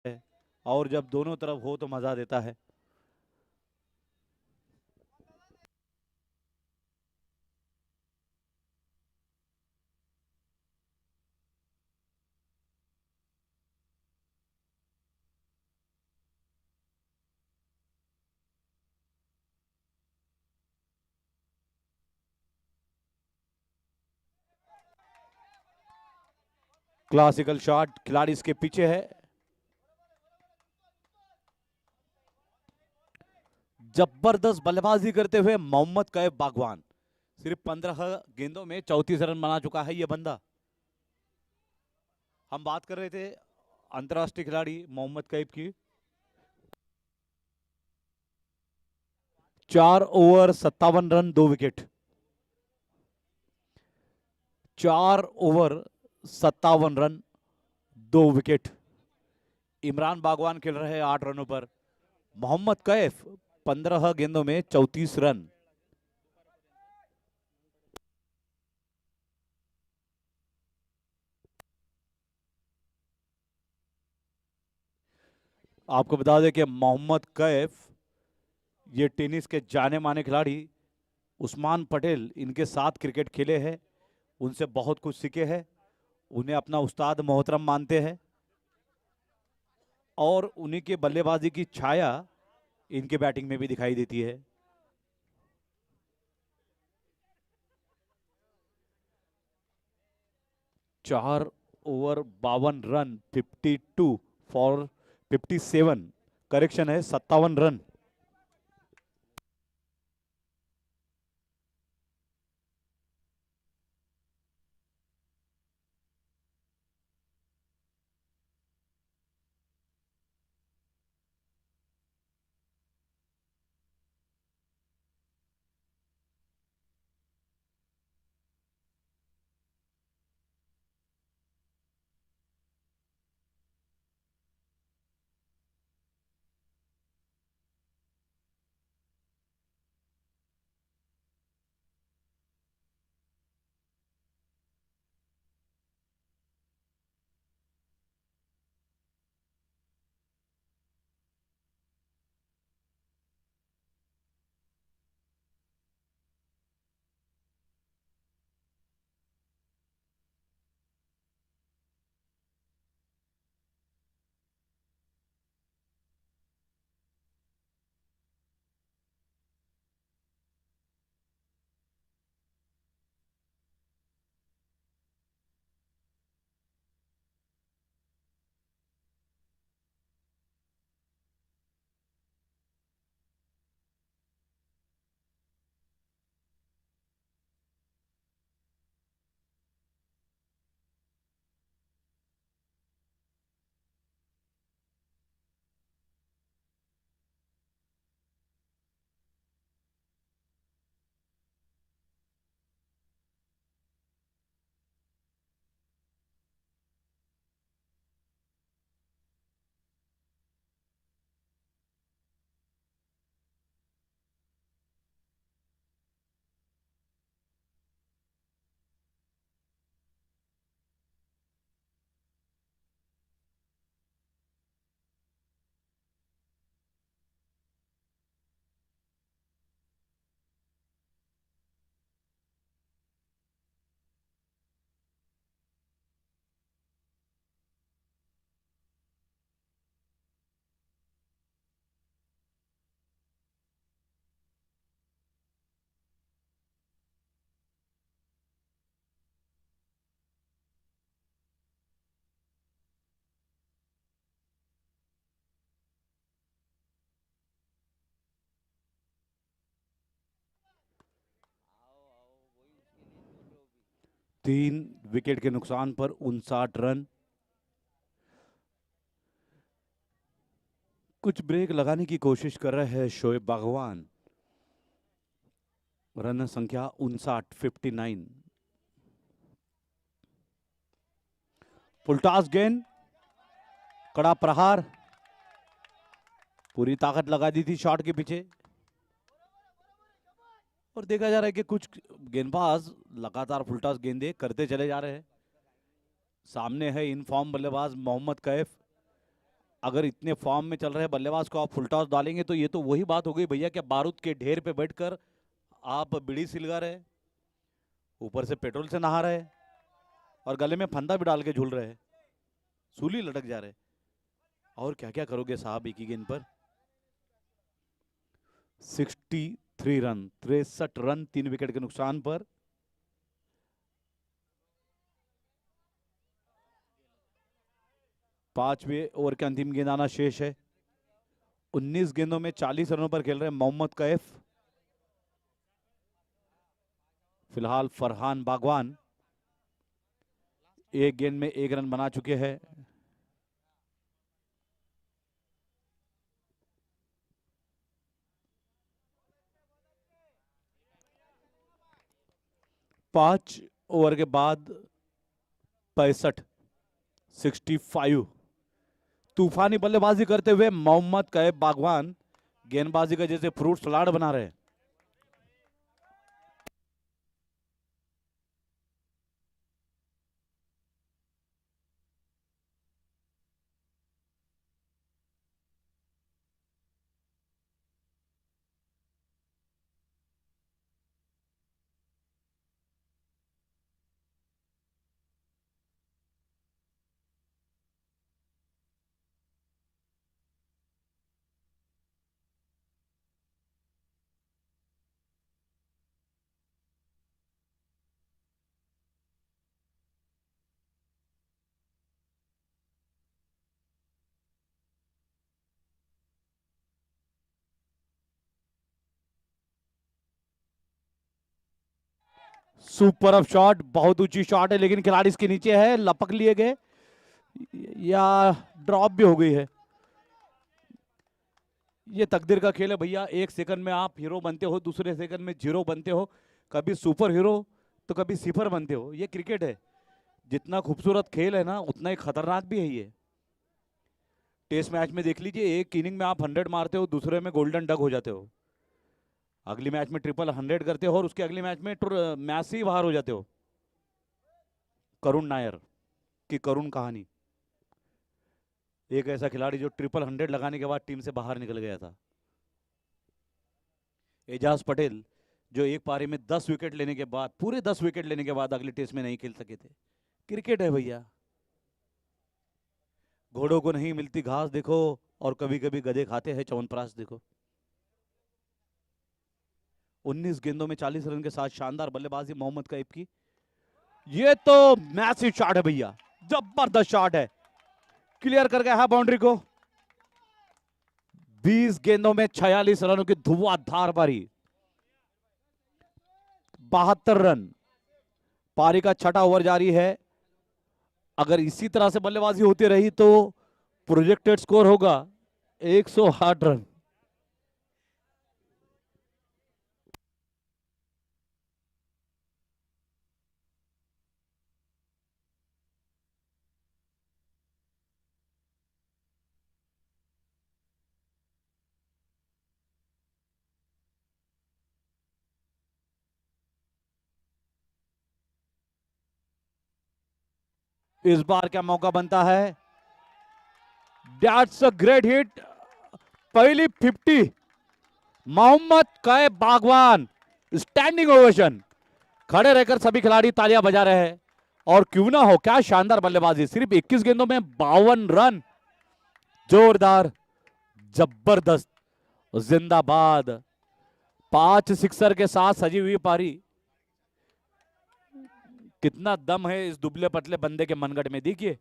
है, और जब दोनों तरफ हो तो मजा देता है। क्लासिकल शॉट, खिलाड़ी इसके पीछे है। जबरदस्त बल्लेबाजी करते हुए मोहम्मद कैफ बागवान, सिर्फ 15 गेंदों में 34 रन बना चुका है ये बंदा। हम बात कर रहे थे अंतर्राष्ट्रीय खिलाड़ी मोहम्मद कैफ की। 4 over 57 run 2 wicket, 4 over 57 run 2 wicket. Imran बागवान खेल रहे हैं 8 रनों पर, मोहम्मद कैफ 15 गेंदों में 34 रन। आपको बता दें कि मोहम्मद कैफ, ये टेनिस के जाने माने खिलाड़ी उस्मान पटेल इनके साथ क्रिकेट खेले हैं, उनसे बहुत कुछ सीखे हैं, उन्हें अपना उस्ताद मोहतरम मानते हैं, और उन्हीं के बल्लेबाजी की छाया इनके बैटिंग में भी दिखाई देती है। चार ओवर 52 रन, 52 फॉर 57, करेक्शन है 57 रन। 3 विकेट के नुकसान पर 59 रन। कुछ ब्रेक लगाने की कोशिश कर रहे हैं शोएब बागवान। रन संख्या 59, फुलटॉस गेंद, कड़ा प्रहार, पूरी ताकत लगा दी थी शॉट के पीछे। और देखा जा रहा है कि कुछ गेंदबाज लगातार फुलटॉस गेंदें करते चले जा रहे हैं। सामने है इन फॉर्म बल्लेबाज मोहम्मद कैफ। अगर इतने फॉर्म में चल रहे बल्लेबाज को आप फुलटॉस डालेंगे तो ये तो वही बात हो गई भैया कि बारूद के ढेर पे बैठकर आप बीड़ी सिलगा रहे, ऊपर से पेट्रोल से नहा रहे और गले में फंदा भी डाल के झूल रहे, सूली लटक जा रहे। और क्या क्या करोगे साहब एक ही गेंद पर। 63 रन, 63 रन 3 विकेट के नुकसान पर। पांचवें ओवर के अंतिम गेंद आना शेष है। 19 गेंदों में 40 रनों पर खेल रहे मोहम्मद कैफ। फिलहाल फरहान बागवान एक गेंद में 1 रन बना चुके हैं। पांच ओवर के बाद 65 तूफानी बल्लेबाजी करते हुए मोहम्मद कैफ बागवान गेंदबाजी का जैसे फ्रूट सलाद बना रहे हैं। सुपर अप शॉट, बहुत ऊंची शॉट है लेकिन खिलाड़ी इसके नीचे है, लपक लिए गए या ड्रॉप भी हो गई है। ये तकदीर का खेल है भैया। एक सेकंड में आप हीरो बनते हो, दूसरे सेकंड में जीरो बनते हो, कभी सुपर हीरो तो कभी सिफर बनते हो। ये क्रिकेट है। जितना खूबसूरत खेल है ना उतना ही खतरनाक भी है ये। टेस्ट मैच में देख लीजिए, एक इनिंग में आप 100 मारते हो, दूसरे में गोल्डन डक हो जाते हो, अगली मैच में ट्रिपल 100 करते हो और उसके अगली मैच में मैच से ही बाहर हो जाते हो। करुण नायर की करुण कहानी, एक ऐसा खिलाड़ी जो ट्रिपल 100 लगाने के बाद टीम से बाहर निकल गया था। एजाज पटेल जो एक पारी में 10 विकेट लेने के बाद, पूरे 10 विकेट लेने के बाद अगले टेस्ट में नहीं खेल सके थे। क्रिकेट है भैया। घोड़ों को नहीं मिलती घास देखो और कभी कभी गधे खाते हैं च्यवनप्राश देखो। 19 गेंदों में 40 रन के साथ शानदार बल्लेबाजी मोहम्मद कैफ की। ये तो मैसिव शॉट है भैया, जबरदस्त शॉट है, क्लियर कर गया है बाउंड्री को। 20 गेंदों में 46 रनों की धुआंधार पारी, 72 रन। पारी का छठा ओवर जारी है। अगर इसी तरह से बल्लेबाजी होती रही तो प्रोजेक्टेड स्कोर होगा 108 रन। इस बार क्या मौका बनता है। दैट्स अ ग्रेट हिट, पहली 50 मोहम्मद कैफ बागवान। स्टैंडिंग ओवेशन, खड़े रहकर सभी खिलाड़ी तालियां बजा रहे हैं। और क्यों ना हो, क्या शानदार बल्लेबाजी। सिर्फ 21 गेंदों में 52 रन, जोरदार, जबरदस्त, जिंदाबाद। 5 सिक्सर के साथ सजी हुई पारी। कितना दम है इस दुबले पतले बंदे के मनगढ़ में, देखिए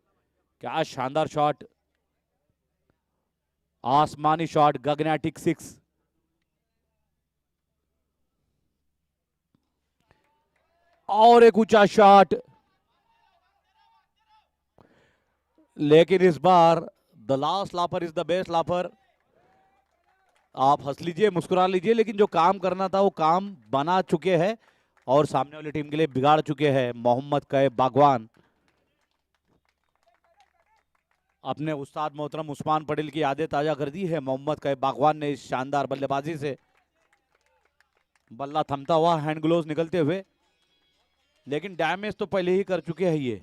क्या शानदार शॉट, आसमानी शॉट, गगनैटिक 6। और एक ऊंचा शॉट, लेकिन इस बार the last लाफर is the best लाफर। आप हंस लीजिए, मुस्कुरा लीजिए, लेकिन जो काम करना था वो काम बना चुके हैं और सामने वाली टीम के लिए बिगाड़ चुके हैं मोहम्मद कैफ बागवान। अपने उस्ताद मोहतरम उस्मान पटेल की यादें ताजा कर दी है मोहम्मद कैफ बागवान ने इस शानदार बल्लेबाजी से। बल्ला थमता हुआ, हैंड ग्लोव्स निकलते हुए, लेकिन डैमेज तो पहले ही कर चुके हैं ये।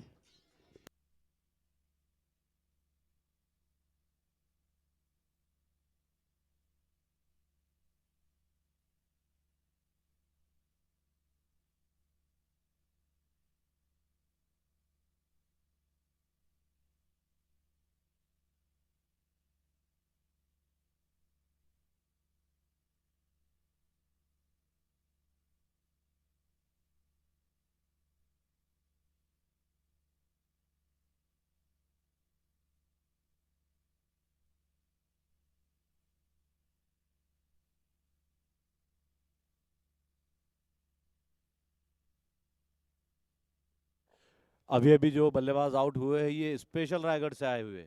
अभी अभी जो बल्लेबाज आउट हुए हैं ये स्पेशल रायगढ़ से आए हुए,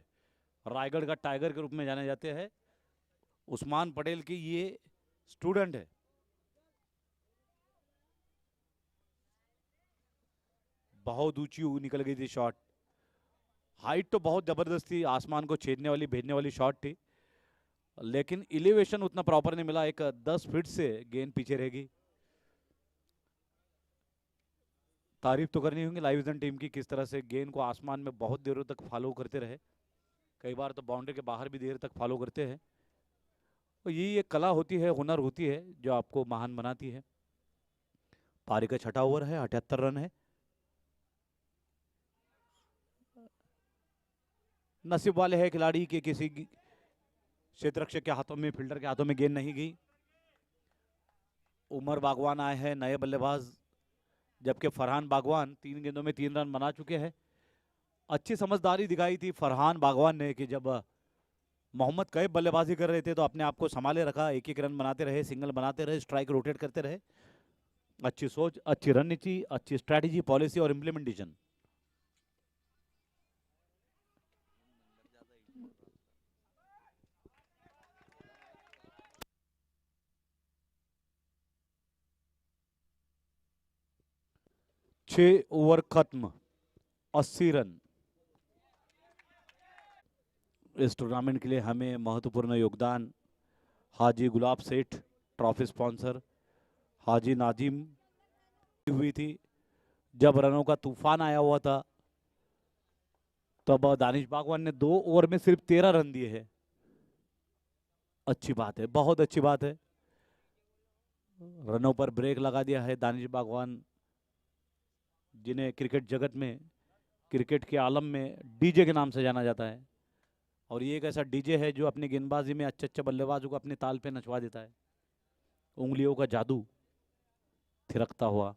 रायगढ़ का टाइगर के रूप में जाने जाते हैं। उस्मान पटेल की ये स्टूडेंट है। बहुत ऊंची निकल गई थी शॉट। हाइट तो बहुत जबरदस्त थी, आसमान को छेदने वाली भेजने वाली शॉट थी, लेकिन इलिवेशन उतना प्रॉपर नहीं मिला। एक 10 फीट से गेंद पीछे रहेगी। तारीफ तो करनी होगी लाइव विजन टीम की, किस तरह से गेंद को आसमान में बहुत देर तक फॉलो करते रहे। कई बार तो बाउंड्री के बाहर भी देर तक फॉलो करते हैं। तो यही एक कला होती है, हुनर होती है, जो आपको महान बनाती है। पारी का छठा ओवर है, 78 रन है। नसीब वाले है खिलाड़ी के किसी क्षेत्र रक्षक के हाथों में, फील्डर के हाथों में गेंद नहीं गई। उमर बागवान आए हैं नए बल्लेबाज, जबकि फरहान बागवान 3 गेंदों में 3 रन बना चुके हैं। अच्छी समझदारी दिखाई थी फरहान बागवान ने कि जब मोहम्मद कैफ बल्लेबाजी कर रहे थे तो अपने आप को संभाले रखा, एक एक रन बनाते रहे, सिंगल बनाते रहे, स्ट्राइक रोटेट करते रहे। अच्छी सोच, अच्छी रणनीति, अच्छी स्ट्रैटेजी, पॉलिसी और इम्प्लीमेंटेशन। छह ओवर खत्म, 80 रन। इस टूर्नामेंट के लिए हमें महत्वपूर्ण योगदान हाजी गुलाब सेठ, ट्रॉफी स्पॉन्सर हाजी नाजिम हुई थी। जब रनों का तूफान आया हुआ था तब दानिश बागवान ने 2 ओवर में सिर्फ 13 रन दिए हैं। अच्छी बात है, बहुत अच्छी बात है। रनों पर ब्रेक लगा दिया है दानिश बागवान, जिन्हें क्रिकेट जगत में, क्रिकेट के आलम में डीजे के नाम से जाना जाता है। और ये एक ऐसा डीजे है जो अपनी गेंदबाजी में अच्छे अच्छे बल्लेबाजों को अपने ताल पे नचवा देता है। उंगलियों का जादू थिरकता हुआ।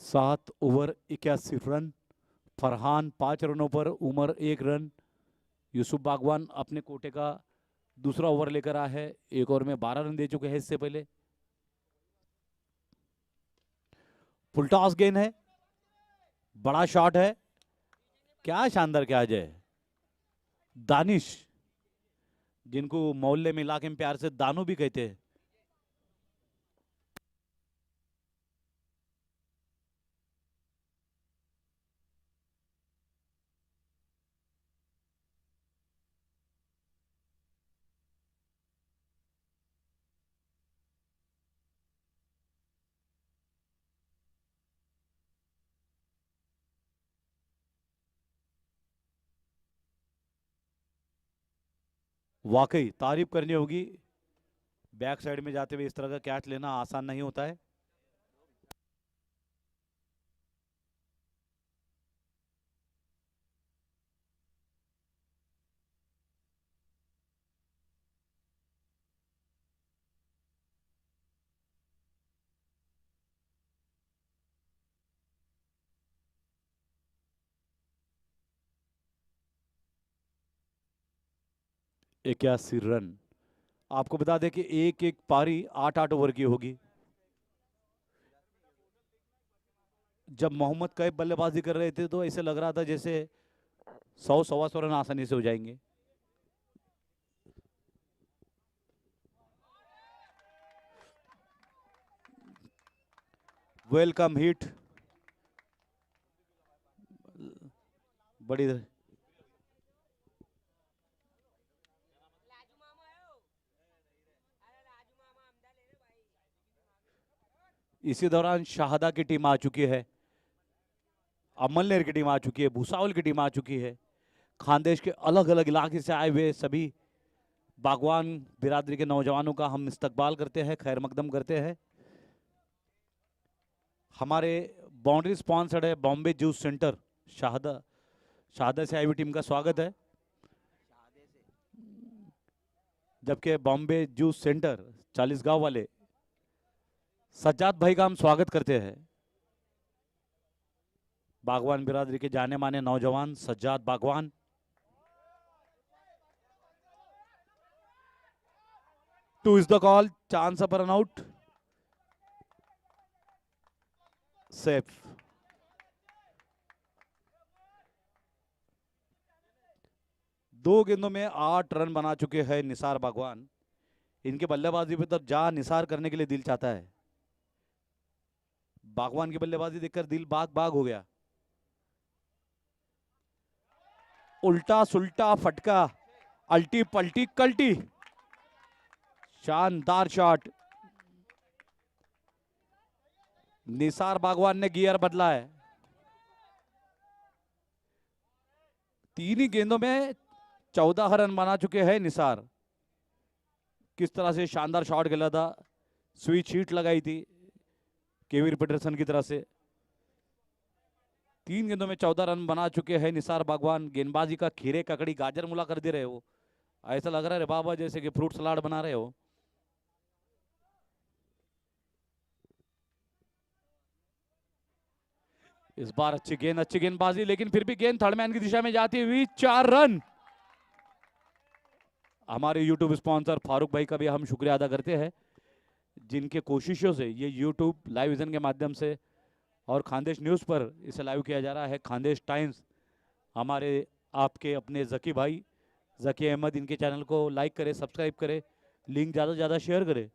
सात ओवर 81 रन। फरहान 5 रनों पर, उमर 1 रन। यूसुफ बागवान अपने कोटे का दूसरा ओवर लेकर आया है, एक ओवर में 12 रन दे चुके हैं इससे पहले। फुलटॉस गेंद है, बड़ा शॉट है, क्या शानदार क्या है। दानिश, जिनको मोहल्ले में इलाके में प्यार से दानू भी कहते हैं। वाकई तारीफ करनी होगी, बैक साइड में जाते हुए इस तरह का कैच लेना आसान नहीं होता है। इक्यासी रन। आपको बता दें कि एक एक पारी 8-8 ओवर की होगी। जब मोहम्मद कैफ बल्लेबाजी कर रहे थे तो ऐसे लग रहा था जैसे 100-125 रन आसानी से हो जाएंगे। वेलकम हिट, बड़ी इसी दौरान शाहदा की टीम आ चुकी है, अमलनेर की टीम आ चुकी है, भूसावल की टीम आ चुकी है। खानदेश के अलग अलग इलाके से आए हुए सभी बागवान बिरादरी के नौजवानों का हम इस्तकबाल करते हैं, खैर मकदम करते हैं। हमारे बाउंड्री स्पॉन्सर्ड है बॉम्बे जूस सेंटर, शाहदा, शाहदा से आई हुई टीम का स्वागत है। जबकि बॉम्बे जूस सेंटर 40 गांव वाले सज्जाद भाई का हम स्वागत करते हैं। बागवान बिरादरी के जाने माने नौजवान सज्जाद बागवान। Two is the call, chance up run out, safe. दो गेंदों में 8 रन बना चुके हैं निसार बागवान। इनके बल्लेबाजी पे तो जा निसार करने के लिए दिल चाहता है। बागवान की बल्लेबाजी देखकर दिल बाग बाग हो गया। उल्टा सुल्टा फटका, अल्टी पल्टी कल्टी, शानदार शॉट। निसार बागवान ने गियर बदला है। तीन ही गेंदों में 14 रन बना चुके हैं निसार। किस तरह से शानदार शॉट खेला था, स्विच हीट लगाई थी केवीर पीटरसन की तरह से। 3 गेंदों में 14 रन बना चुके हैं निसार बागवान। गेंदबाजी का खीरे ककड़ी गाजर मुला कर दे रहे हो, ऐसा लग रहा है बाबा जैसे कि फ्रूट सलाद बना रहे हो। इस बार अच्छी गेंदबाजी, लेकिन फिर भी गेंद थर्ड मैन की दिशा में जाती हुई 4 रन। हमारे यूट्यूब स्पॉन्सर फारूक भाई का भी हम शुक्रिया अदा करते हैं, जिनके कोशिशों से ये यूट्यूब लाइव विजन के माध्यम से और खानदेश न्यूज़ पर इसे लाइव किया जा रहा है। खानदेश टाइम्स, हमारे आपके अपने जकी भाई जकी अहमद, इनके चैनल को लाइक करें, सब्सक्राइब करें, लिंक ज़्यादा से ज़्यादा शेयर करें।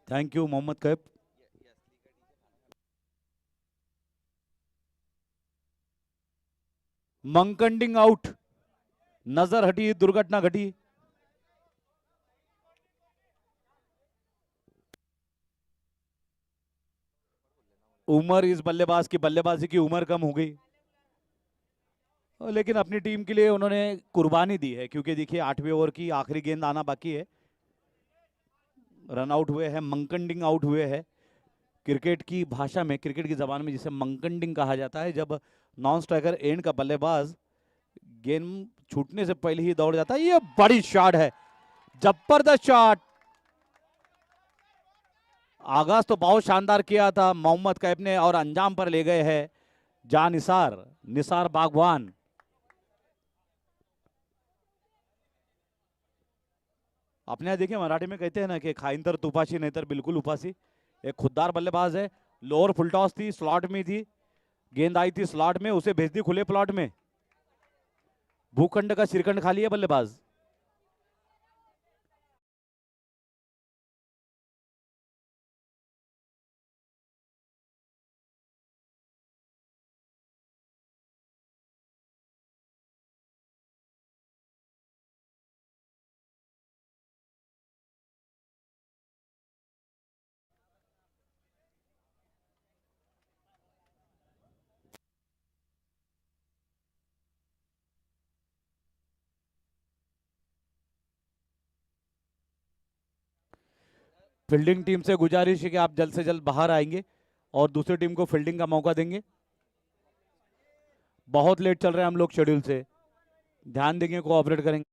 Thank you Mohammad Kaif. Mankading out, नजर हटी, दुर्घटना घटी। उम्र इस बल्लेबाज की बल्लेबाजी की उम्र कम हो गई, लेकिन अपनी टीम के लिए उन्होंने कुर्बानी दी है, क्योंकि देखिए 8वें ओवर की आखिरी गेंद आना बाकी है। रन आउट हुए हैं, मंकंडिंग आउट हुए हैं। क्रिकेट की भाषा में, क्रिकेट की जबान में जिसे मंकंडिंग कहा जाता है, जब नॉन स्ट्राइकर एंड का बल्लेबाज गेंद छूटने से पहले ही दौड़ जाता है। ये बड़ी शॉट है, जबरदस्त शॉट। आगाज तो बहुत शानदार किया था मोहम्मद कैफ ने और अंजाम पर ले गए हैं जा निसार, निसार बागवान। अपने यहाँ देखिए मराठी में कहते हैं ना कि खाइन तर तुपाशी नहीं तर बिल्कुल उपासी। एक खुददार बल्लेबाज है, लोअर फुल टॉस थी, स्लॉट में थी, गेंद आई थी स्लॉट में, उसे भेज दी खुले प्लॉट में। भूखंड का सिरखंड खा लिया बल्लेबाज। फील्डिंग टीम से गुजारिश है कि आप जल्द से जल्द बाहर आएंगे और दूसरी टीम को फील्डिंग का मौका देंगे। बहुत लेट चल रहे हैं हम लोग शेड्यूल से, ध्यान देंगे, कोऑपरेट करेंगे।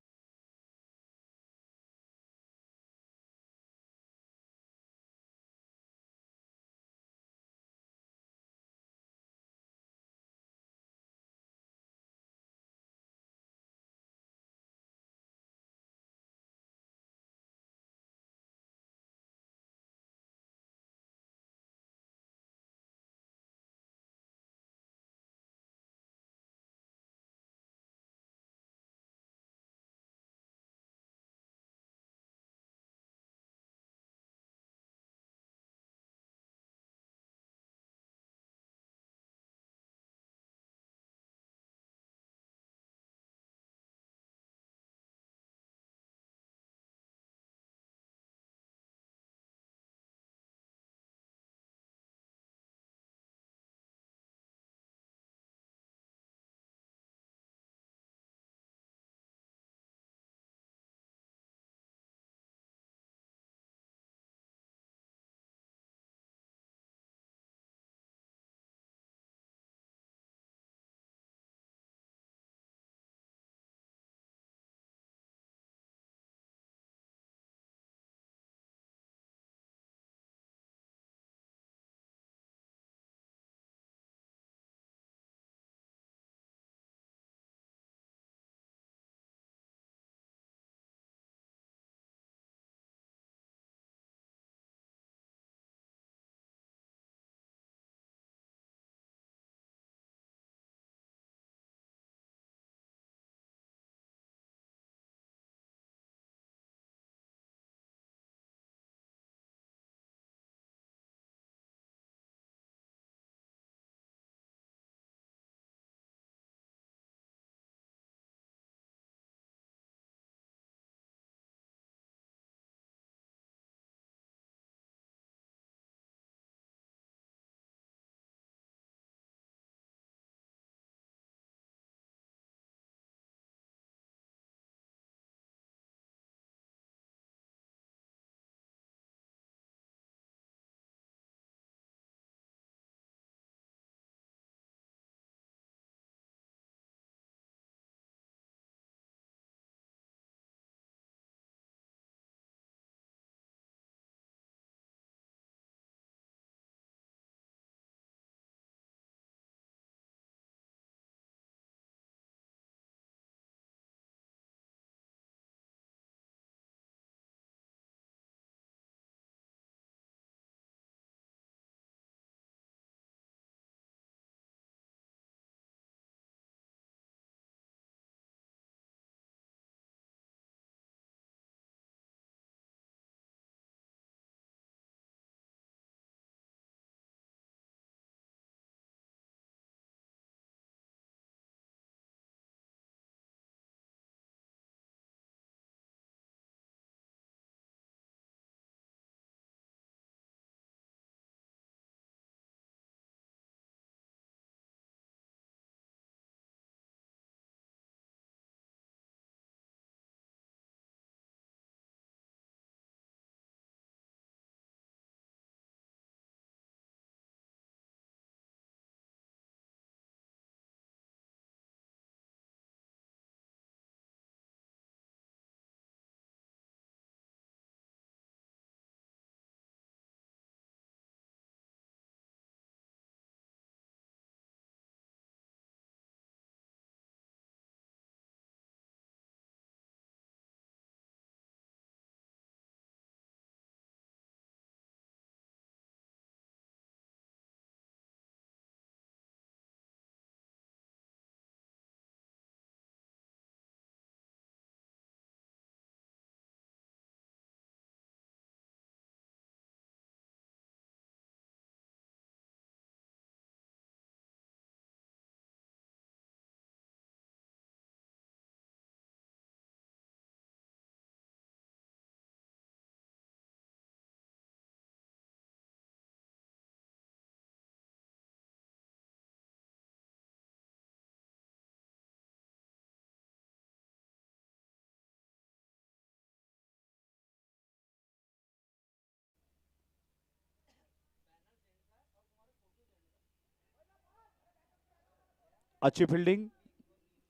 अच्छी फील्डिंग,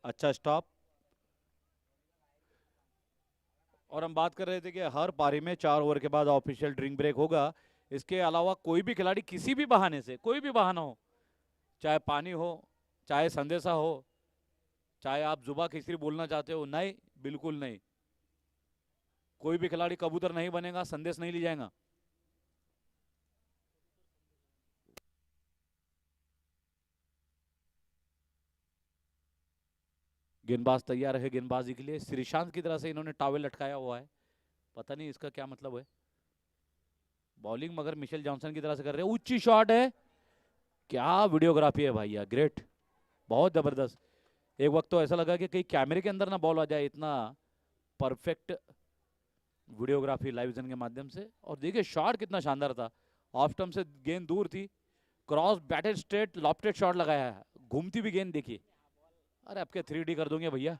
अच्छा स्टॉप। और हम बात कर रहे थे कि हर पारी में 4 ओवर के बाद ऑफिशियल ड्रिंक ब्रेक होगा। इसके अलावा कोई भी खिलाड़ी किसी भी बहाने से, कोई भी बहाना हो, चाहे पानी हो, चाहे संदेशा हो, चाहे आप जुबा खिचड़ी बोलना चाहते हो, नहीं, बिल्कुल नहीं। कोई भी खिलाड़ी कबूतर नहीं बनेगा, संदेश नहीं ली जाएगा। गेंदबाज तैयार है गेंदबाजी के लिए। श्रीशांत की तरह से इन्होंने टॉवेल लटकाया हुआ है, पता नहीं इसका क्या मतलब है। बॉलिंग मगर मिशेल जॉनसन की तरह से कर रहे हैं। ऊंची शॉट है, क्या वीडियोग्राफी है भैया, ग्रेट, बहुत जबरदस्त। एक वक्त तो ऐसा लगा कि कहीं कैमरे के अंदर ना बॉल आ जाए, इतना परफेक्ट वीडियोग्राफी लाइव विजन के माध्यम से। और देखिए शॉट कितना शानदार था, ऑफ स्टंप से गेंद दूर थी, cross batted straight lofted shot लगाया है, घूमती हुई गेंद देखिए। अरे आपके 3D कर दूंगे भैया।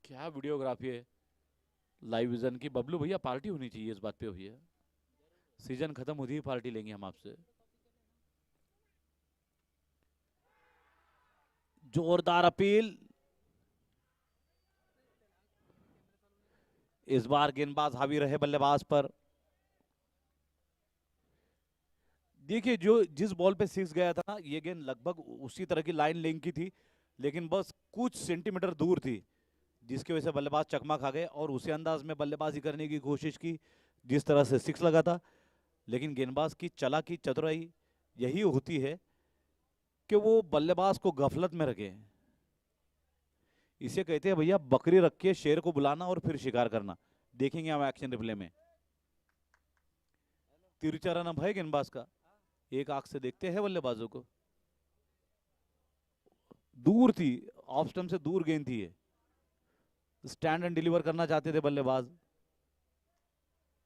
क्या वीडियोग्राफी है लाइव विजन की। बबलू भैया पार्टी होनी चाहिए, इस बात पे हुई है। सीजन खत्म होती ही पार्टी लेंगे हम आपसे। जोरदार अपील। इस बार गेंदबाज हावी रहे बल्लेबाज पर। देखिए जो जिस बॉल पे सिक्स गया था ना, ये गेंद लगभग उसी तरह की लाइन लेंथ की थी, लेकिन बस कुछ सेंटीमीटर दूर थी, जिसकी वजह से बल्लेबाज चकमा खा गए और उसी अंदाज में बल्लेबाजी करने की कोशिश की जिस तरह से सिक्स लगा था। लेकिन गेंदबाज की चालाकी चतुराई यही होती है कि वो बल्लेबाज को गफलत में रखे। इसे कहते हैं भैया बकरी रख के शेर को बुलाना और फिर शिकार करना। देखेंगे हम एक्शन रिप्ले में। तिरछा रन अब है गेंदबाज का, एक आंख से देखते हैं बल्लेबाजों को। दूर थी, ऑफ स्टंप से दूर गेंद थी ये। स्टैंड एंड डिलीवर करना चाहते थे बल्लेबाज,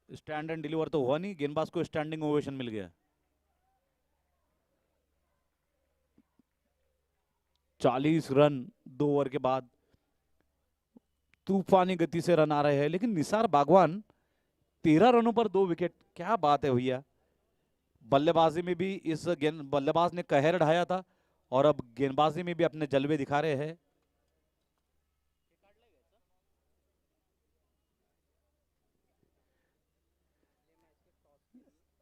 स्टैंड एंड डिलीवर तो हुआ नहीं, गेंदबाज को स्टैंडिंग ओवेशन मिल गया। 40 रन 2 ओवर के बाद, तूफानी गति से रन आ रहे हैं। लेकिन निसार बागवान 13 रनों पर 2 विकेट, क्या बात है भैया। बल्लेबाजी में भी इस गेंद बल्लेबाज ने कहर ढाया था और अब गेंदबाजी में भी अपने जलवे दिखा रहे हैं।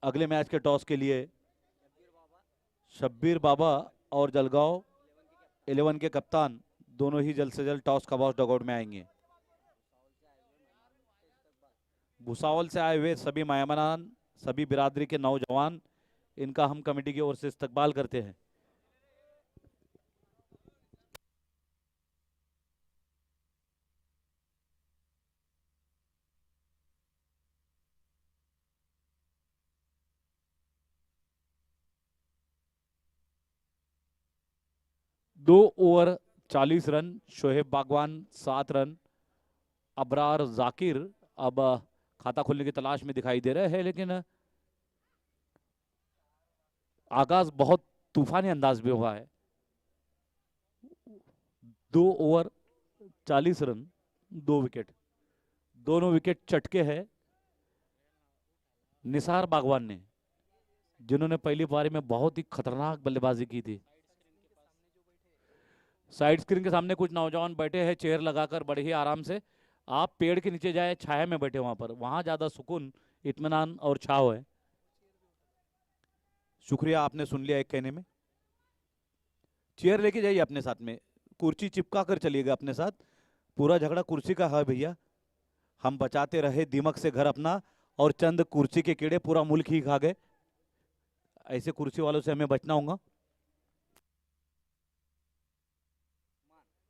अगले मैच के टॉस के लिए शब्बीर बाबा और जलगांव 11 के कप्तान दोनों ही जल्द से जल्द टॉस का बॉस डगआउट में आएंगे। भुसावल से आए हुए सभी मेहमान, सभी बिरादरी के नौजवान, इनका हम कमेटी की ओर से इस्तकबाल करते हैं। दो ओवर 40 रन, शोहेब बागवान 7 रन, अबरार जाकिर अब खाता खोलने की तलाश में दिखाई दे रहे हैं, लेकिन आगाज बहुत तूफानी अंदाज में हुआ है। 2 ओवर 40 रन 2 विकेट, दोनों विकेट चटके हैं निसार बागवान ने, जिन्होंने पहली पारी में बहुत ही खतरनाक बल्लेबाजी की थी। साइड स्क्रीन के सामने कुछ नौजवान बैठे हैं चेयर लगाकर बड़े ही आराम से। आप पेड़ के नीचे जाए, छाया में बैठे वहां पर, वहां ज्यादा सुकून, इत्मीनान और छाव है। शुक्रिया, आपने सुन लिया एक कहने में। चेयर लेके जाइए अपने साथ में, कुर्सी चिपका कर चलिएगा अपने साथ। पूरा झगड़ा कुर्सी का है भैया। हम बचाते रहे दीमक से घर अपना, और चंद कुर्सी के कीड़े पूरा मुल्क ही खा गए। ऐसे कुर्सी वालों से हमें बचना होगा।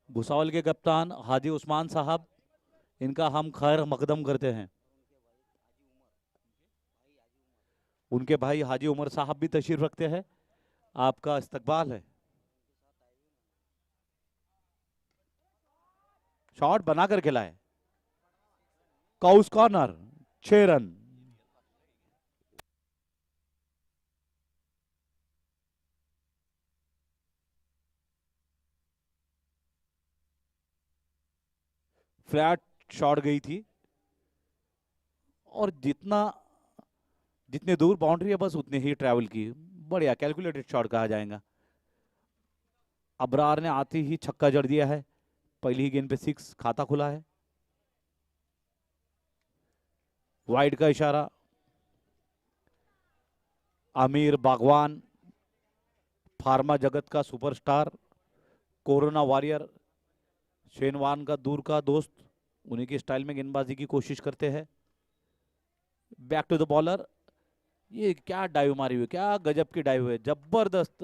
भुसावल के कप्तान हाजी उस्मान साहब, इनका हम खैर मकदम करते हैं। उनके भाई हाजी उमर साहब भी तशरीफ रखते हैं, आपका इस्तकबाल है। शॉट बनाकर खिलाए, cows corner, 6 run. Flat shot गई थी, और जितना जितने दूर बाउंड्री है बस उतने ही ट्रैवल की। बढ़िया कैलकुलेटेड शॉट कहा जाएगा। अबरार ने आते ही छक्का जड़ दिया है। पहली ही गेंद पे 6, खाता खुला है। वाइड का इशारा। आमिर बागवान, फार्मा जगत का सुपरस्टार, कोरोना वॉरियर, शेनवान का दूर का दोस्त, उन्हीं की स्टाइल में गेंदबाजी की कोशिश करते हैं। Back to the bowler. ये क्या डाइव मारी हुई, क्या गजब की डाइव है, जबरदस्त।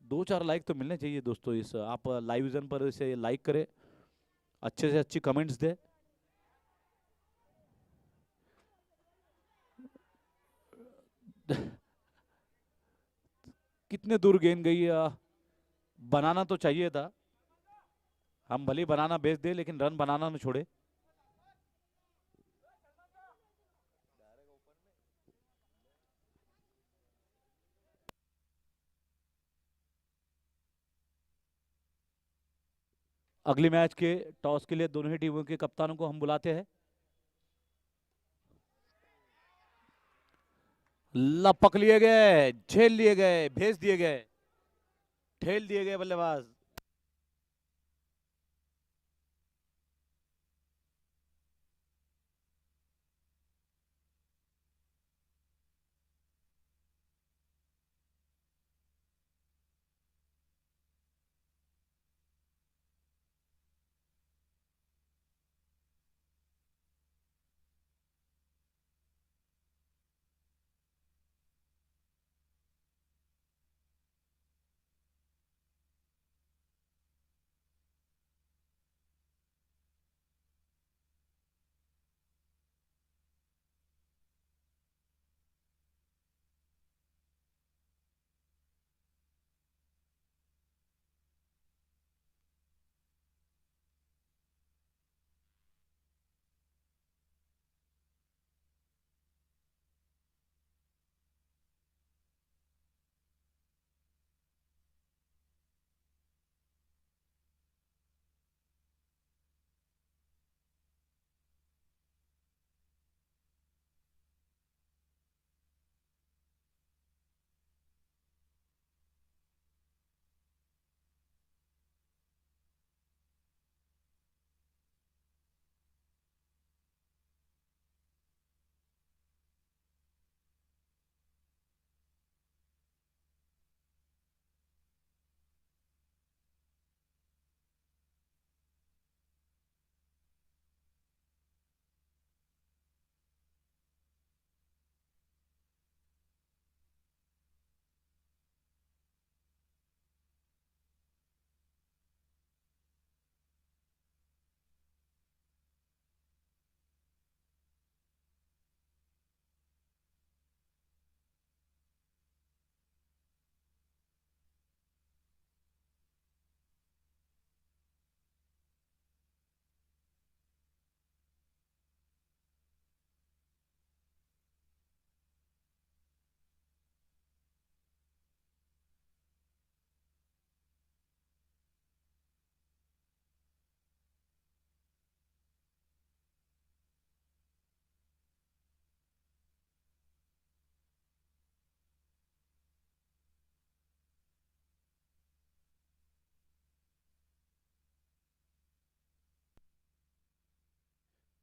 2-4 लाइक तो मिलने चाहिए दोस्तों। इस आप लाइव विजन पर इसे लाइक करें, अच्छे से अच्छी कमेंट्स दे। कितने दूर गेंद गई, बनाना तो चाहिए था। हम भले बनाना बेच दे लेकिन रन बनाना न छोड़े। अगले मैच के टॉस के लिए दोनों ही टीमों के कप्तानों को हम बुलाते हैं। लपक लिए गए, झेल लिए गए, भेज दिए गए, ठेल दिए गए बल्लेबाज।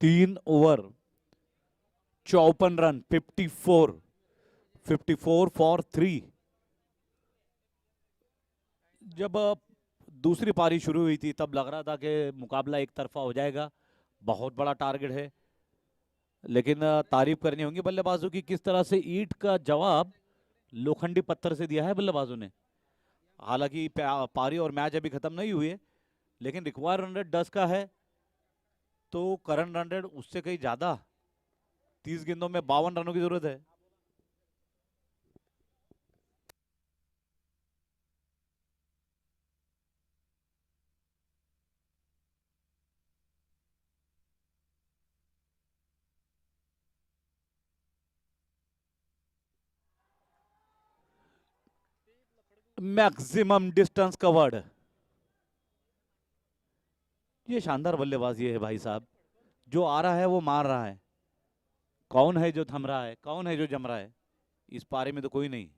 तीन ओवर 54 रन, 54, 54 फॉर 3। जब दूसरी पारी शुरू हुई थी तब लग रहा था कि मुकाबला एक तरफा हो जाएगा, बहुत बड़ा टारगेट है। लेकिन तारीफ करनी होगी बल्लेबाजों की, किस तरह से ईंट का जवाब लोखंडी पत्थर से दिया है बल्लेबाजों ने। हालांकि पारी और मैच अभी खत्म नहीं हुए, लेकिन रिक्वायर रन रेट 10 का है, तो करंट रन रेट उससे कहीं ज्यादा। 30 गेंदों में 52 रनों की जरूरत है। Maximum distance covered. ये शानदार बल्लेबाजी है भाई साहब, जो आ रहा है वो मार रहा है। कौन है जो थम रहा है, कौन है जो जम रहा है? इस पारे में तो कोई नहीं।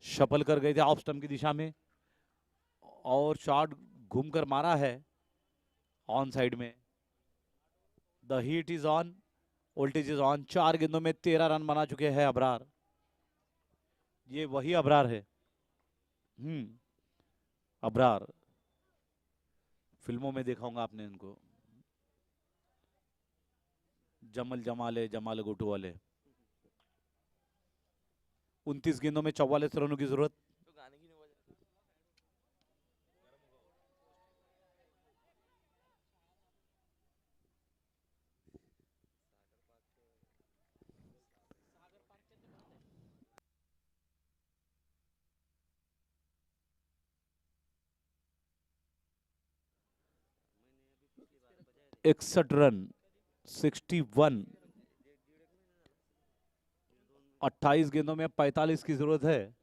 शफल कर गए थे ऑफ स्टंप की दिशा में और शॉट घूमकर मारा है ऑन साइड में। The heat is on, voltage is on. 4 गेंदों में 13 रन बना चुके हैं अबरार। ये वही अबरार है। अबरार, फिल्मों में देखा होगा आपने इनको, जमल जमाले जमाल गोटू वाले। 29 गेंदों में 44 रनों की जरूरत। इकसठ रन, 61। 28 गेंदों में 45 की जरूरत है।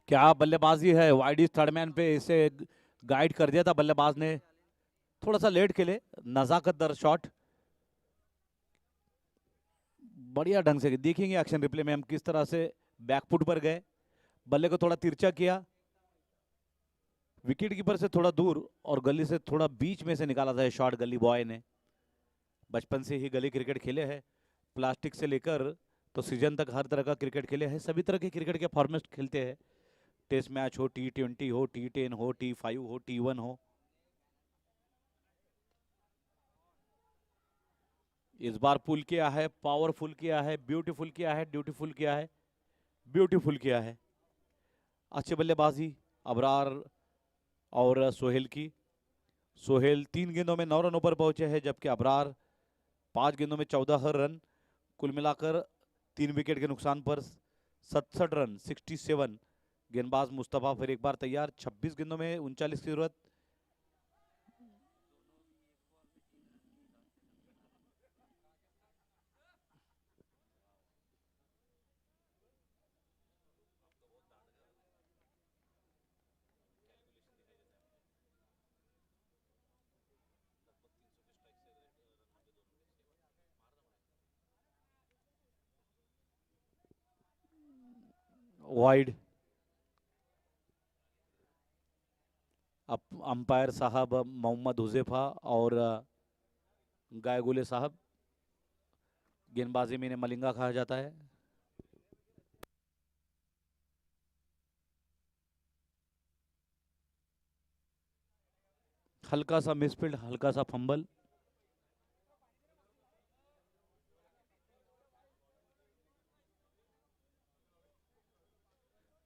क्या बल्लेबाजी है, वाइड थर्ड मैन पे इसे गाइड कर दिया था बल्लेबाज ने। थोड़ा सा लेट खेले, नजाकत दर शॉट। बढ़िया ढंग से देखेंगे एक्शन रिप्ले में हम किस तरह से बैकफुट पर गए, बल्ले को थोड़ा तिरछा किया, विकेट कीपर से थोड़ा दूर और गली से थोड़ा बीच में से निकाला था शॉट गली बॉय ने। बचपन से ही गली क्रिकेट खेले हैं, प्लास्टिक से लेकर तो सीजन तक हर तरह का क्रिकेट खेले हैं, सभी तरह के क्रिकेट के फॉर्मेट खेलते हैं। टेस्ट मैच हो, T20 हो, T10 हो, T5 हो, T1 हो। इस बार पुल किया है, पावरफुल किया है, ब्यूटीफुल किया है, ड्यूटीफुल किया है, ब्यूटीफुल किया है। अच्छी बल्लेबाजी अबरार और सोहेल की। सोहेल 3 गेंदों में 9 रनों पर पहुंचे हैं, जबकि अबरार 5 गेंदों में 14 रन। कुल मिलाकर 3 विकेट के नुकसान पर 67 रन, 67। गेंदबाज मुस्तफा फिर एक बार तैयार। 26 गेंदों में 39 की जरूरत। वाइड। अंपायर साहब मोहम्मद हुजैफा और गायगुले साहब। गेंदबाजी में इन्हें मलिंगा कहा जाता है। हल्का सा मिसफील्ड, हल्का सा फंबल।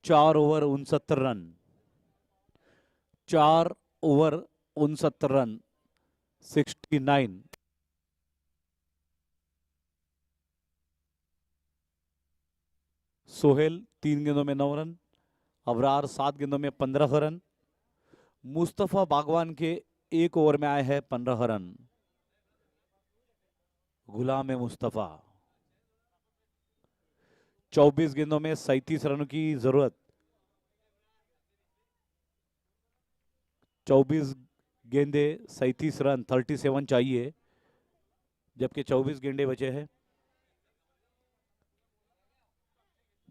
चार over 69 run, 4 over 69 run, 69। Sohail 3 गेंदों में 9 रन, अबरार 7 गेंदों में 15 रन। मुस्तफा बागवान के 1 ओवर में आए हैं 15 रन। गुलाम मुस्तफा 24 गेंदों में 37 रनों की जरूरत। 24 गेंदे 37 रन, 37 चाहिए, जबकि 24 गेंदे बचे हैं।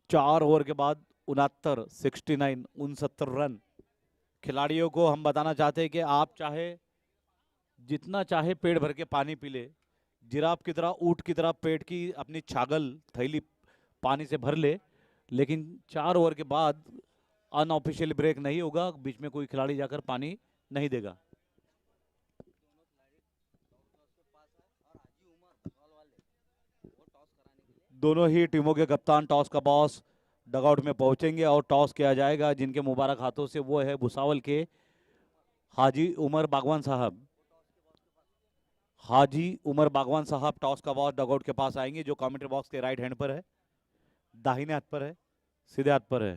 4 ओवर के बाद 69, 69, 69 रन। खिलाड़ियों को हम बताना चाहते हैं कि आप चाहे जितना चाहे पेट भर के पानी पी ले, जिराफ की तरह, ऊंट की तरह पेट की अपनी छागल थैली पानी से भर ले, लेकिन 4 ओवर के बाद अनऑफिशियल ब्रेक नहीं होगा, बीच में कोई खिलाड़ी जाकर पानी नहीं देगा। दोनों ही टीमों के कप्तान, टॉस का बॉस डगआउट में पहुंचेंगे और टॉस किया जाएगा। जिनके मुबारक हाथों से वो है भुसावल के हाजी उमर बागवान साहब। हाजी उमर बागवान साहब टॉस का बॉल डगआउट के पास आएंगे, जो कमेंट्री बॉक्स के राइट हैंड पर है, दाहिने हाथ पर है, सीधे हाथ पर है।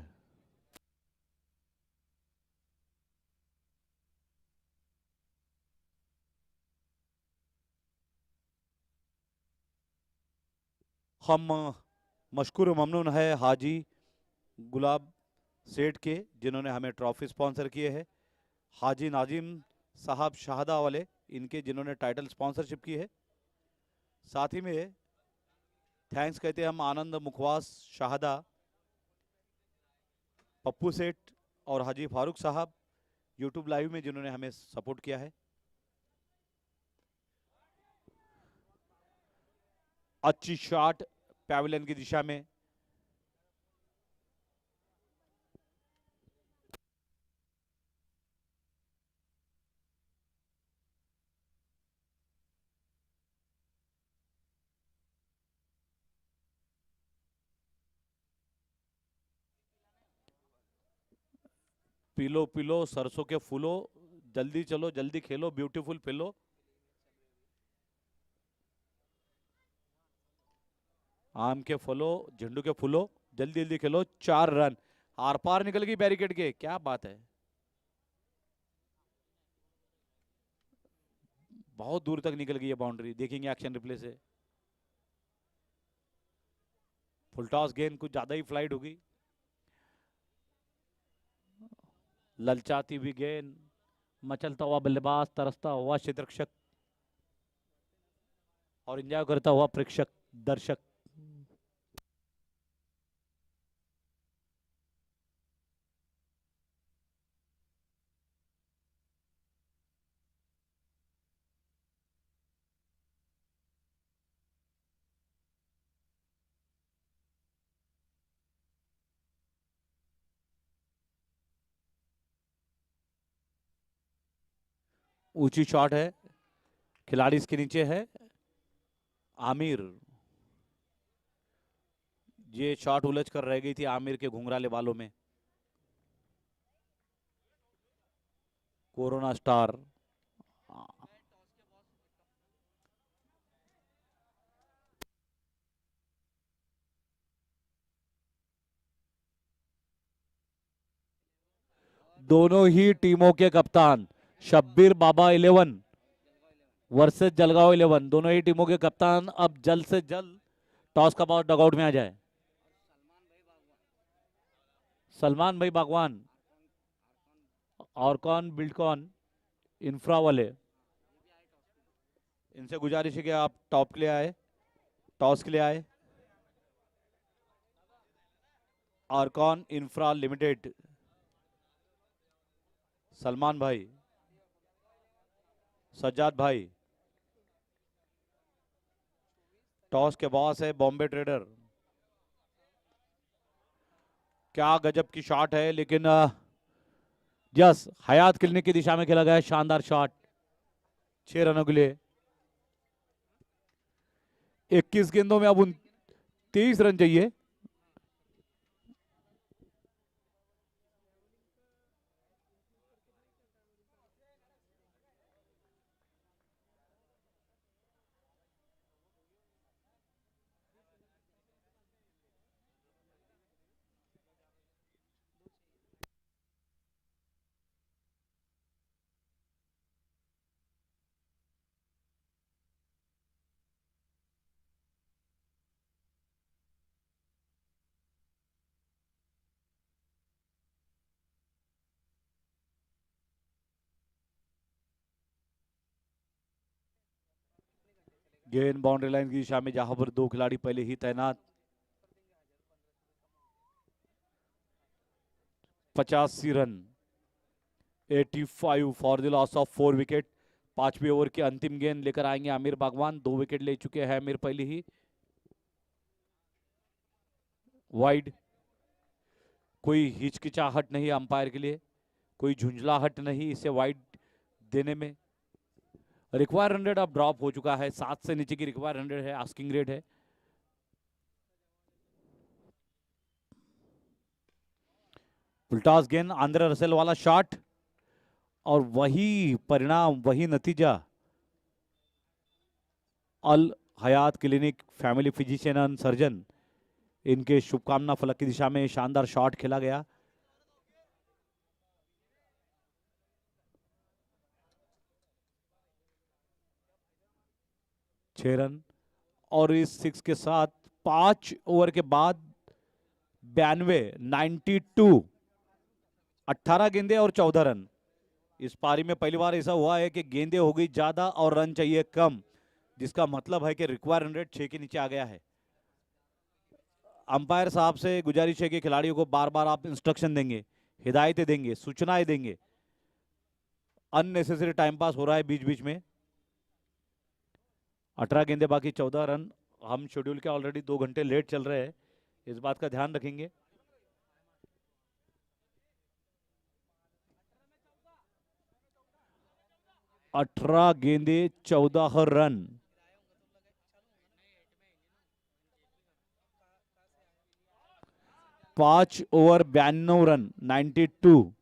हम मशकूर ममनून है हाजी गुलाब सेठ के, जिन्होंने हमें ट्रॉफी स्पॉन्सर किए हैं, हाजी नाजिम साहब शाहदा वाले इनके, जिन्होंने टाइटल स्पॉन्सरशिप की है। साथ ही में थैंक्स कहते हैं हम आनंद मुखवास शाहदा, पप्पू सेठ और हाजी फारूक साहब यूट्यूब लाइव में, जिन्होंने हमें सपोर्ट किया है। अच्छी शॉट पैवेलियन की दिशा में, पिलो पिलो सरसों के फूलो, जल्दी चलो जल्दी खेलो ब्यूटीफुल पिलो। आम के फलो झंडू के फूलो, जल्दी जल्दी खेलो। 4 रन आर पार निकल गई बैरिकेड के, क्या बात है, बहुत दूर तक निकल गई है बाउंड्री। देखेंगे एक्शन रिप्ले से। फुलटॉस गेंद कुछ ज्यादा ही फ्लाइट होगी, ललचाती हुई गेंद, मचलता हुआ बल्लेबाज, तरसता हुआ क्षेत्ररक्षक और एंजॉय करता हुआ प्रेक्षक दर्शक। ऊंची शॉट है, खिलाड़ी इसके नीचे है आमिर। ये शॉट उलझ कर रह गई थी आमिर के घुंघराले बालों में। कोरोना स्टार दोनों ही टीमों के कप्तान, शब्बीर बाबा 11 वर्सेस जलगांव 11, दोनों ही टीमों के कप्तान अब जल्द से जल्द टॉस का बॉल डगआउट में आ जाए। सलमान भाई बागवान और कौन बिल्डकॉन इंफ्रा वाले, इनसे गुजारिश है कि आप टॉप के लिए आए, टॉस के लिए आए। और कौन इंफ्रा लिमिटेड, सलमान भाई, सज्जाद भाई, टॉस के बॉस है बॉम्बे ट्रेडर। क्या गजब की शॉट है, लेकिन यस हयात क्लिनिक की दिशा में खेला गया शानदार शॉट, 6 रनों के लिए। 21 गेंदों में अब 23 रन चाहिए। गेंद बाउंड्री लाइन की दिशा में, जहां पर 2 खिलाड़ी पहले ही तैनात। 85 run, 85 for the loss of 4 wicket. 5वीं ओवर की अंतिम गेंद लेकर आएंगे आमिर बागवान, 2 विकेट ले चुके हैं आमिर पहले ही। वाइड, कोई हिचकिचाहट नहीं अंपायर के लिए, कोई झुंझलाहट नहीं इसे वाइड देने में। रिक्वायर 100 अब ड्रॉप हो चुका है, 7 से नीचे की रिक्वायर 100 है, आस्किंग रेट है। फुलटॉस गेंद, आंद्रे रसेल वाला शॉट और वही परिणाम, वही नतीजा। अल हयात clinic family physician and surgeon, इनके शुभकामना फलक की दिशा में शानदार शॉट खेला गया। छह रन, और इस 6 के साथ 5 ओवर के बाद 92 18 गेंदे और 14 रन। इस पारी में पहली बार ऐसा हुआ है कि गेंदे हो गई ज्यादा और रन चाहिए कम, जिसका मतलब है कि रिक्वायर रन रेट 6 के नीचे आ गया है। अंपायर साहब से गुजारिश है कि खिलाड़ियों को बार बार आप इंस्ट्रक्शन देंगे, हिदायतें देंगे, सूचनाएं देंगे। अननेसेसरी टाइम पास हो रहा है बीच बीच में। 18 गेंदे बाकी 14 रन। हम शेड्यूल के ऑलरेडी 2 घंटे लेट चल रहे हैं, इस बात का ध्यान रखेंगे। अठारह गेंदे 14 रन। पांच ओवर 92 रन, 92।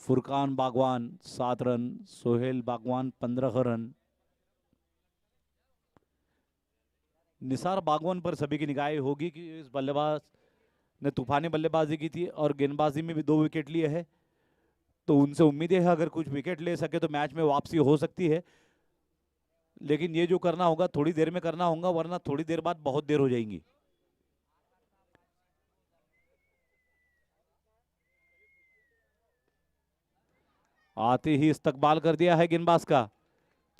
फुरकान बागवान 7 रन, सोहेल बागवान 15 रन। निसार बागवान पर सभी की निगाहें होगी कि इस बल्लेबाज ने तूफानी बल्लेबाजी की थी और गेंदबाजी में भी 2 विकेट लिए हैं, तो उनसे उम्मीद है अगर कुछ विकेट ले सके तो मैच में वापसी हो सकती है। लेकिन ये जो करना होगा थोड़ी देर में करना होगा, वरना थोड़ी देर बाद बहुत देर हो जाएंगी। आते ही इस्तकबाल कर दिया है गेंदबाज का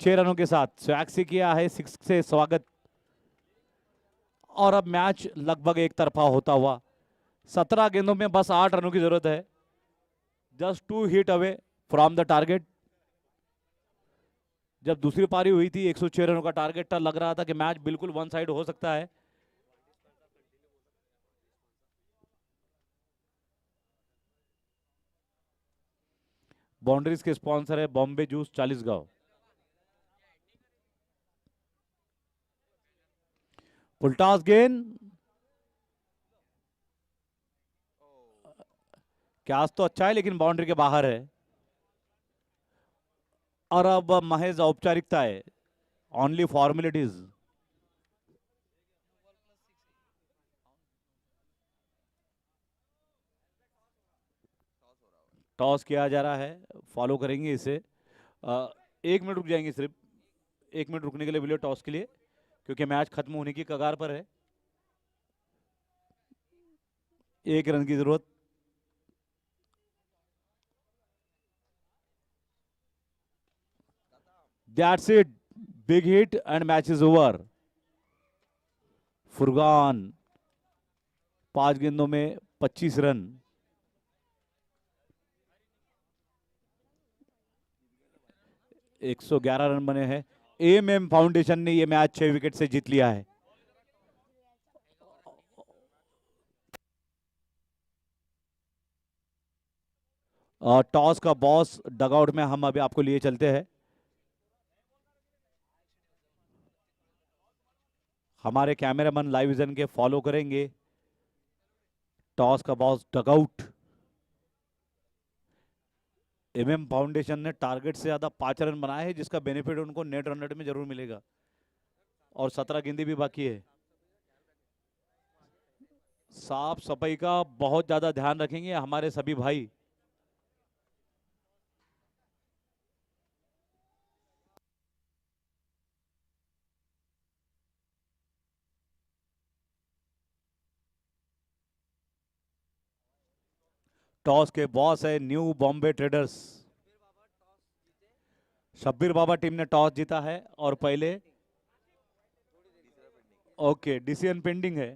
6 रनों के साथ। स्वैग से किया है 6 से स्वागत, और अब मैच लगभग एक तरफा होता हुआ। 17 गेंदों में बस 8 रनों की जरूरत है। Just 2 hit away from the target. जब दूसरी पारी हुई थी 106 रनों का टारगेट था, लग रहा था कि मैच बिल्कुल वन साइड हो सकता है। बाउंड्रीज के स्पॉन्सर है बॉम्बे जूस 40 गांव। फुलटॉस गेंद, कैच तो अच्छा है लेकिन बाउंड्री के बाहर है। और अब महज औपचारिकता है, ओनली फॉर्मेलिटीज। टॉस किया जा रहा है, फॉलो करेंगे इसे। 1 मिनट रुक जाएंगे, सिर्फ 1 मिनट रुकने के लिए बोलिए टॉस के लिए, क्योंकि मैच खत्म होने की कगार पर है। 1 रन की जरूरत। That's it. Big hit and match is over. फुरगान 5 गेंदों में 25 रन। $111 रन बने हैं। एएमएम फाउंडेशन ने यह मैच 6 विकेट से जीत लिया है। टॉस का बॉस डगआउट में हम अभी आपको लिए चलते हैं। हमारे कैमरामैन लाइव विजन के फॉलो करेंगे। टॉस का बॉस डगआउट। एमएम फाउंडेशन ने टारगेट से ज्यादा 5 रन बनाए हैं, जिसका बेनिफिट उनको नेट रन रेट में जरूर मिलेगा। और 17 गेंदें भी बाकी है। साफ सफाई का बहुत ज्यादा ध्यान रखेंगे हमारे सभी भाई। टॉस के बॉस है न्यू बॉम्बे ट्रेडर्स। शब्बीर बाबा टीम ने टॉस जीता है और पहले ओके डिसीजन पेंडिंग है।